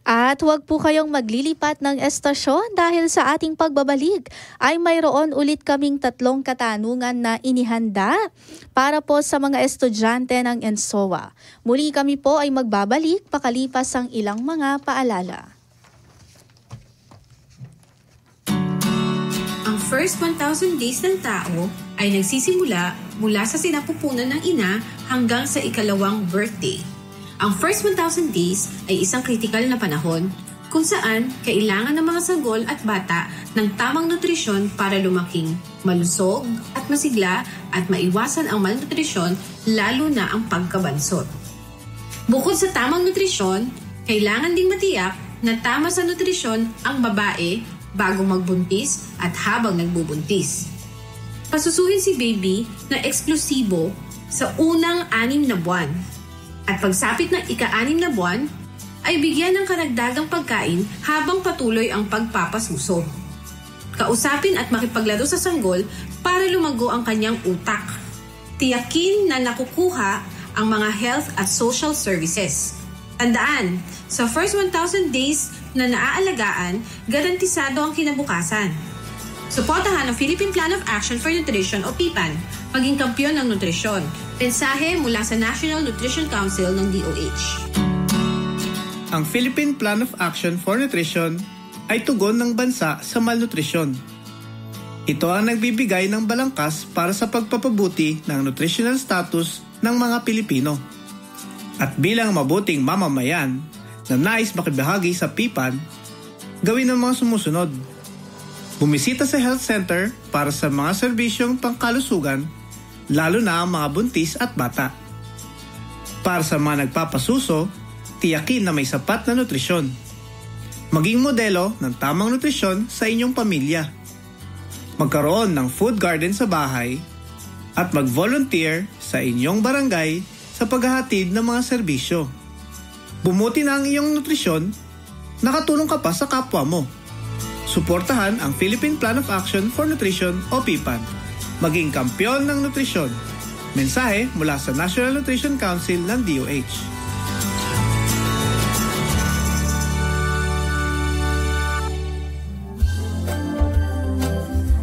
At huwag po kayong maglilipat ng estasyon dahil sa ating pagbabalik ay mayroon ulit kaming 3 katanungan na inihanda para po sa mga estudyante ng ENSOA. Muli kami po ay magbabalik pakalipas ang ilang mga paalala. Ang first 1,000 days ng tao ay nagsisimula mula sa sinapupunan ng ina hanggang sa ikalawang birthday. Ang first 1,000 days ay isang kritikal na panahon kung saan kailangan ng mga sanggol at bata ng tamang nutrisyon para lumaking malusog at masigla at maiwasan ang malnutrisyon lalo na ang pagkabansot. Bukod sa tamang nutrisyon, kailangan ding matiyak na tama sa nutrisyon ang babae bago magbuntis at habang nagbubuntis. Pasusuhin si baby na eksklusibo sa unang 6 na buwan. At pagsapit ng ika-6 na buwan, ay bigyan ng karagdagang pagkain habang patuloy ang pagpapasuso. Kausapin at makipaglaro sa sanggol para lumago ang kanyang utak. Tiyakin na nakukuha ang mga health at social services. Tandaan, sa first 1,000 days na naaalagaan, garantisado ang kinabukasan. Suportahan ang Philippine Plan of Action for Nutrition o PPAN. Maging kampiyon ng nutrisyon. Mensahe mula sa National Nutrition Council ng DOH. Ang Philippine Plan of Action for Nutrition ay tugon ng bansa sa malnutrisyon. Ito ang nagbibigay ng balangkas para sa pagpapabuti ng nutritional status ng mga Pilipino. At bilang mabuting mamamayan na nais makibahagi sa PPAN, gawin ang mga sumusunod. Bumisita sa health center para sa mga serbisyong pangkalusugan, lalo na ang mga buntis at bata. Para sa mga nagpapasuso, tiyakin na may sapat na nutrisyon. Maging modelo ng tamang nutrisyon sa inyong pamilya. Magkaroon ng food garden sa bahay at mag-volunteer sa inyong barangay sa paghahatid ng mga serbisyo. Bumuti na ang iyong nutrisyon, nakatulong ka pa sa kapwa mo. Suportahan ang Philippine Plan of Action for Nutrition o PPAN. Maging kampiyon ng nutrisyon. Mensahe mula sa National Nutrition Council ng DOH.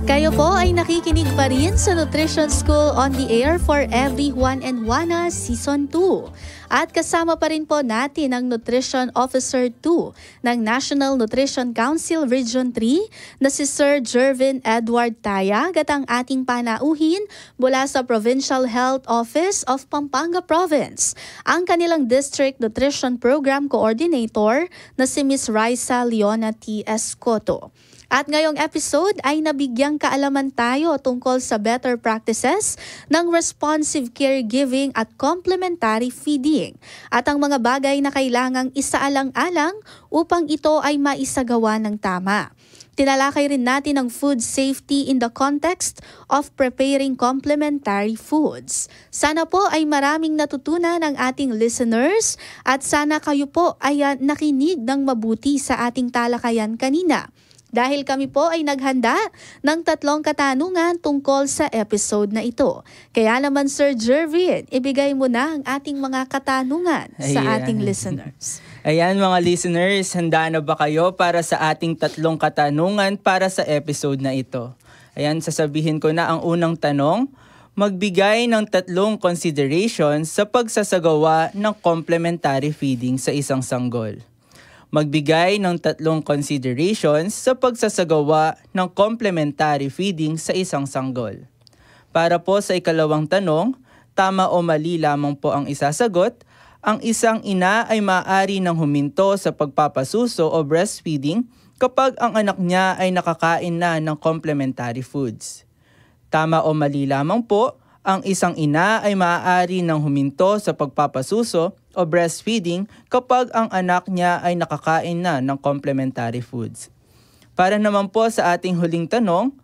Kayo po ay nakikinig pa rin sa Nutrition School on the Air for Everyone and Wana Season 2. At kasama pa rin po natin ang Nutrition Officer 2 ng National Nutrition Council Region 3 na si Sir Jervin Edward Tayag at ang ating panauhin mula sa Provincial Health Office of Pampanga Province, ang kanilang District Nutrition Program Coordinator na si Ms. Raisa Leona T. Escoto. At ngayong episode ay nabigyang kaalaman tayo tungkol sa better practices ng responsive caregiving at complementary feeding at ang mga bagay na kailangang isaalang-alang upang ito ay maisagawa ng tama. Tinalakay rin natin ang food safety in the context of preparing complementary foods. Sana po ay maraming natutunan ang ating listeners at sana kayo po ay nakinig ng mabuti sa ating talakayan kanina. Dahil kami po ay naghanda ng 3 katanungan tungkol sa episode na ito. Kaya naman Sir Jervin, ibigay mo na ang ating mga katanungan sa ating listeners. Ayan mga listeners, handa na ba kayo para sa ating 3 katanungan para sa episode na ito? Ayan, sasabihin ko na ang unang tanong. Magbigay ng 3 considerations sa pagsasagawa ng complementary feeding sa isang sanggol. Magbigay ng 3 considerations sa pagsasagawa ng complementary feeding sa isang sanggol. Para po sa ikalawang tanong, tama o mali lamang po ang isasagot. Ang isang ina ay maaari nang huminto sa pagpapasuso o breastfeeding kapag ang anak niya ay nakakain na ng complementary foods. Tama o mali lamang po, ang isang ina ay maaari nang huminto sa pagpapasuso o breastfeeding kapag ang anak niya ay nakakain na ng complementary foods. Para naman po sa ating huling tanong,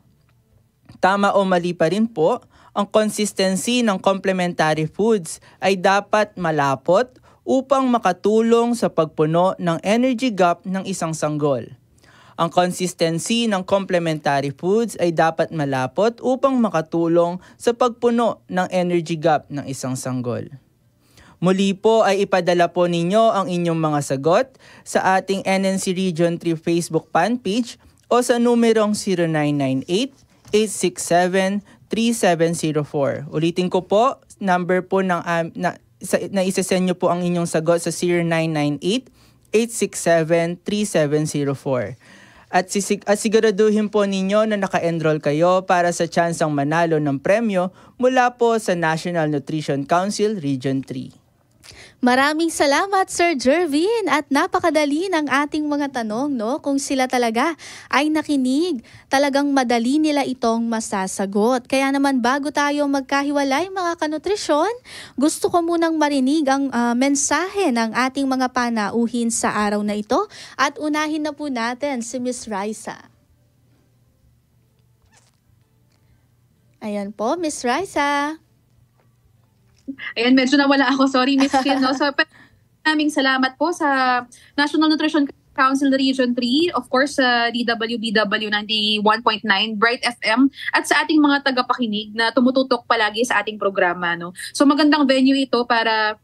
tama o mali pa rin po, ang consistency ng complementary foods ay dapat malapot upang makatulong sa pagpuno ng energy gap ng isang sanggol. Ang consistency ng complementary foods ay dapat malapot upang makatulong sa pagpuno ng energy gap ng isang sanggol. Muli po ay ipadala po ninyo ang inyong mga sagot sa ating NNC Region 3 Facebook fan page o sa numerong 0998-867-3704. Ulitin ko po, number po na isasend nyo po ang inyong sagot sa 0998-867-3704. At siguraduhin po ninyo na naka-enroll kayo para sa tsansang manalo ng premyo mula po sa National Nutrition Council Region 3. Maraming salamat Sir Jervin at napakadali ng ating mga tanong, no? Kung sila talaga ay nakinig, talagang madali nila itong masasagot. Kaya naman bago tayo magkahiwalay mga kanutrisyon, gusto ko munang marinig ang mensahe ng ating mga panauhin sa araw na ito at unahin na po natin si Miss Raisa. Ayan po, Miss Raisa. Ayan, medyo nawala ako. Sorry, Miss Kim. No? So, maraming salamat po sa National Nutrition Council Region 3, of course, sa DWBW 91.9, Bright FM, at sa ating mga tagapakinig na tumututok palagi sa ating programa. No? So, magandang venue ito para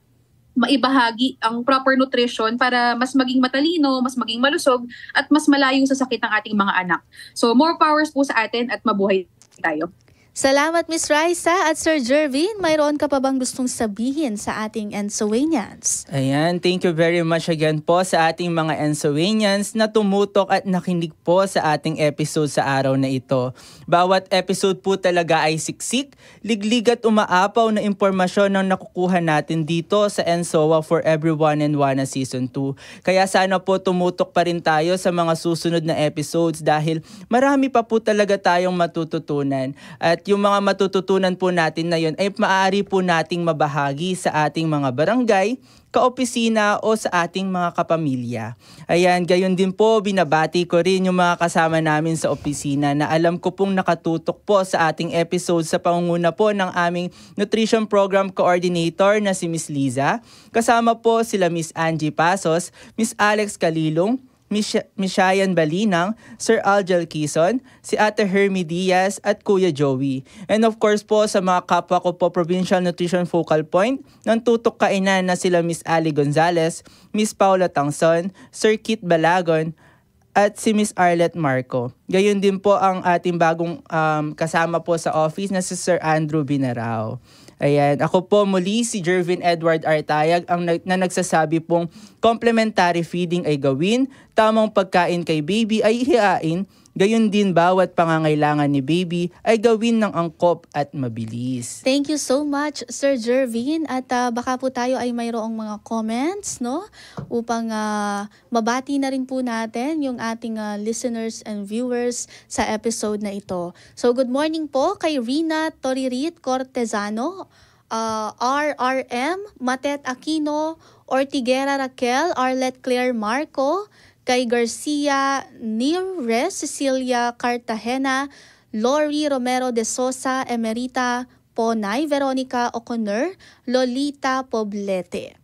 maibahagi ang proper nutrition para mas maging matalino, mas maging malusog, at mas malayo sa sakit ng ating mga anak. So, more powers po sa atin at mabuhay tayo. Salamat Miss Raisa at Sir Jervin. Mayroon ka pa bang gustong sabihin sa ating Ensowanians? Ayan, thank you very much again po sa ating mga Ensowanians na tumutok at nakinig po sa ating episode sa araw na ito. Bawat episode po talaga ay siksik, liglig at umaapaw na impormasyon ang nakukuha natin dito sa Ensowa for Everyone and Wana Season 2. Kaya sana po tumutok pa rin tayo sa mga susunod na episodes dahil marami pa po talaga tayong matututunan. At yung mga matututunan po natin na yun ay maaari po nating mabahagi sa ating mga barangay, kaopisina o sa ating mga kapamilya. Ayan, gayon din po binabati ko rin yung mga kasama namin sa opisina na alam ko pong nakatutok po sa ating episode sa pangunguna po ng aming Nutrition Program Coordinator na si Miss Liza. Kasama po sila Miss Angie Pasos, Miss Alex Kalilong, Miss Shayan Balinang, Sir Algel Quizon, si Ate Hermie Diaz at Kuya Joey. And of course po sa mga kapwa ko po Provincial Nutrition Focal Point ng tutok kainan na sila Miss Ali Gonzalez, Miss Paula Tangson, Sir Kit Balagon, at si Miss Arlette Marco. Gayon din po ang ating bagong kasama po sa office na si Sir Andrew Binarao. Ayan, ako po muli si Jervin Edward Artayag na nagsasabi pong complementary feeding ay gawin, tamang pagkain kay baby ay ihiain, gayon din bawat pangangailangan ni baby ay gawin ng angkop at mabilis. Thank you so much Sir Jervin at baka po tayo ay mayroong mga comments, no? Upang mabati na rin po natin yung ating listeners and viewers sa episode na ito. So good morning po kay Rina Toririt Cortezano, RRM, Matet Aquino, Ortiguera Raquel, Arlette Claire Marco, kay Garcia Nires, Cecilia Cartagena, Lori Romero de Sosa, Emerita Ponay, Veronica O'Connor, Lolita Poblete.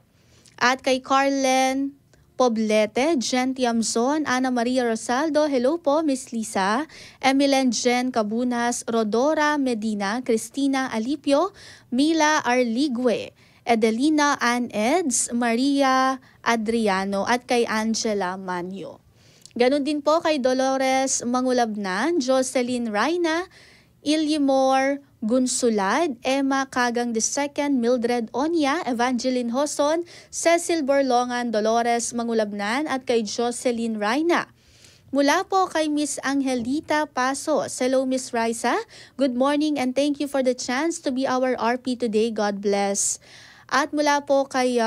At kay Carlen Poblete, Jen Tiamzon, Ana Maria Rosaldo, hello po Miss Lisa, Emilen Jen Cabunas, Rodora Medina, Cristina Alipio, Mila Arligwe, Edelina Ann Eds, Maria Adriano at kay Angela Manyo. Ganon din po kay Dolores Mangulabnan, Jocelyn Raina, Ilyimor Gunsulad, Emma Kagang II, Mildred Onya, Evangeline Hoson, Cecil Borlongan, Dolores Mangulabnan at kay Jocelyn Raina. Mula po kay Miss Angelita Pasos. Hello Miss Raisa, good morning and thank you for the chance to be our RP today. God bless. At mula po kay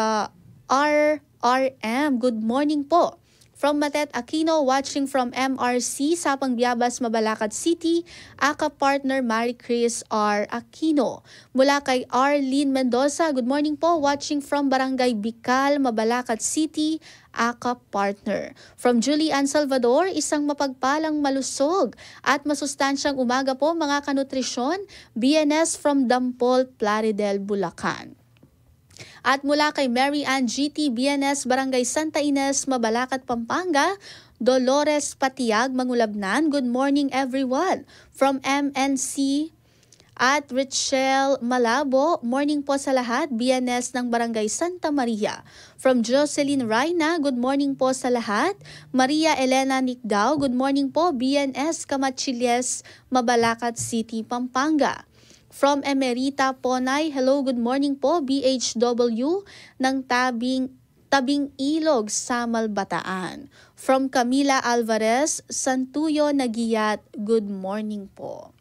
RRM, good morning po. From Matet Aquino, watching from MRC, Sapang Biabas, Mabalacat City, AKA partner Marie Chris R. Aquino. Mula kay Arlene Mendoza, good morning po, watching from Barangay Bicol, Mabalacat City, AKA partner. From Julie Ann Salvador, isang mapagpalang malusog at masustansyang umaga po mga kanutrisyon, BNS from Dampol, Plaridel, Bulacan. At mula kay Mary Ann GT, BNS, Barangay Santa Ines, Mabalacat, Pampanga, Dolores Patiag, Mangulabnan, good morning everyone. From MNC at Richelle Malabo, morning po sa lahat, BNS ng Barangay Santa Maria. From Jocelyn Raina, good morning po sa lahat. Maria Elena Nicdao, good morning po, BNS Camachiles, Mabalacat City, Pampanga. From Emerita Ponay, hello, good morning po, BHW ng Tabing Ilog, Samal, Bataan. From Camila Alvarez, Santuyo, Nagiyat, good morning po.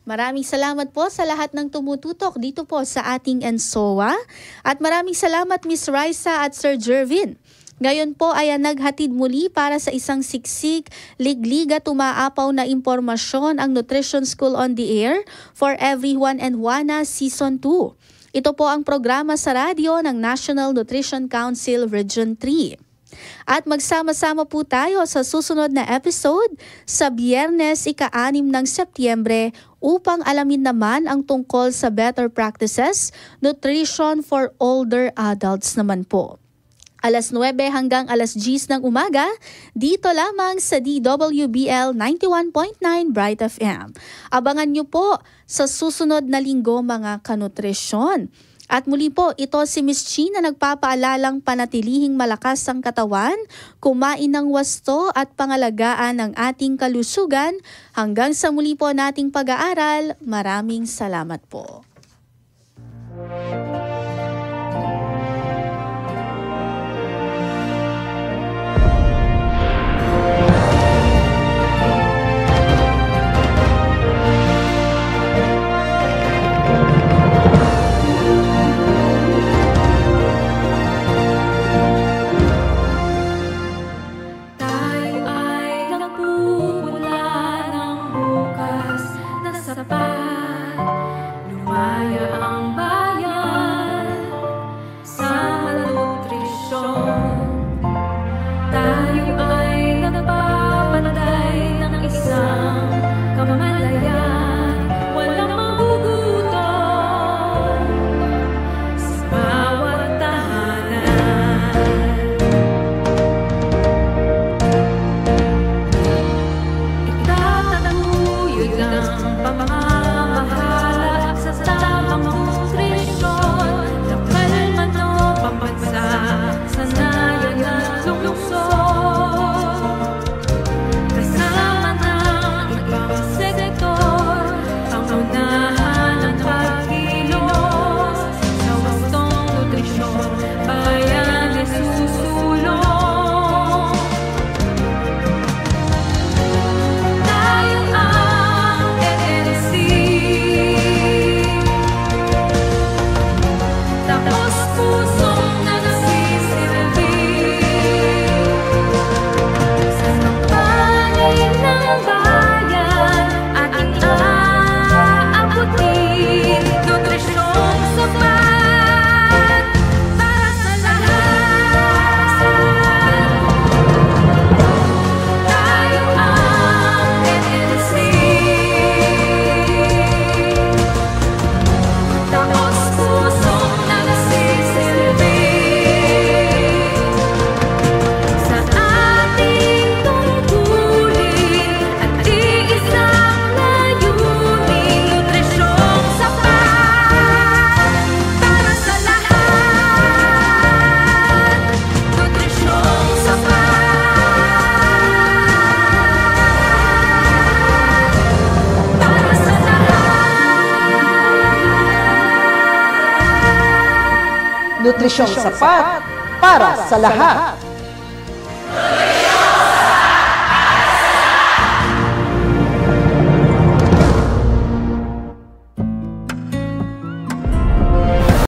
Maraming salamat po sa lahat ng tumututok dito po sa ating ENSOA. At maraming salamat Miss Raisa at Sir Jervin. Ngayon po ay naghatid muli para sa isang siksik, ligliga, tumaapaw na impormasyon ang Nutrition School on the Air for Everyone and Juana Season 2. Ito po ang programa sa radyo ng National Nutrition Council Region 3. At magsama-sama po tayo sa susunod na episode sa Biyernes, ika-6 ng Setyembre upang alamin naman ang tungkol sa better practices, nutrition for older adults naman po. Alas 9 hanggang alas 10 ng umaga, dito lamang sa DWBL 91.9 Bright FM. Abangan nyo po sa susunod na linggo mga kanutrisyon. At muli po, ito si Miss Chi na nagpapaalalang panatilihing malakas ang katawan, kumain ng wasto at pangalagaan ng ating kalusugan. Hanggang sa muli po nating pag-aaral, maraming salamat po. nutrisyong sapat para sa lahat.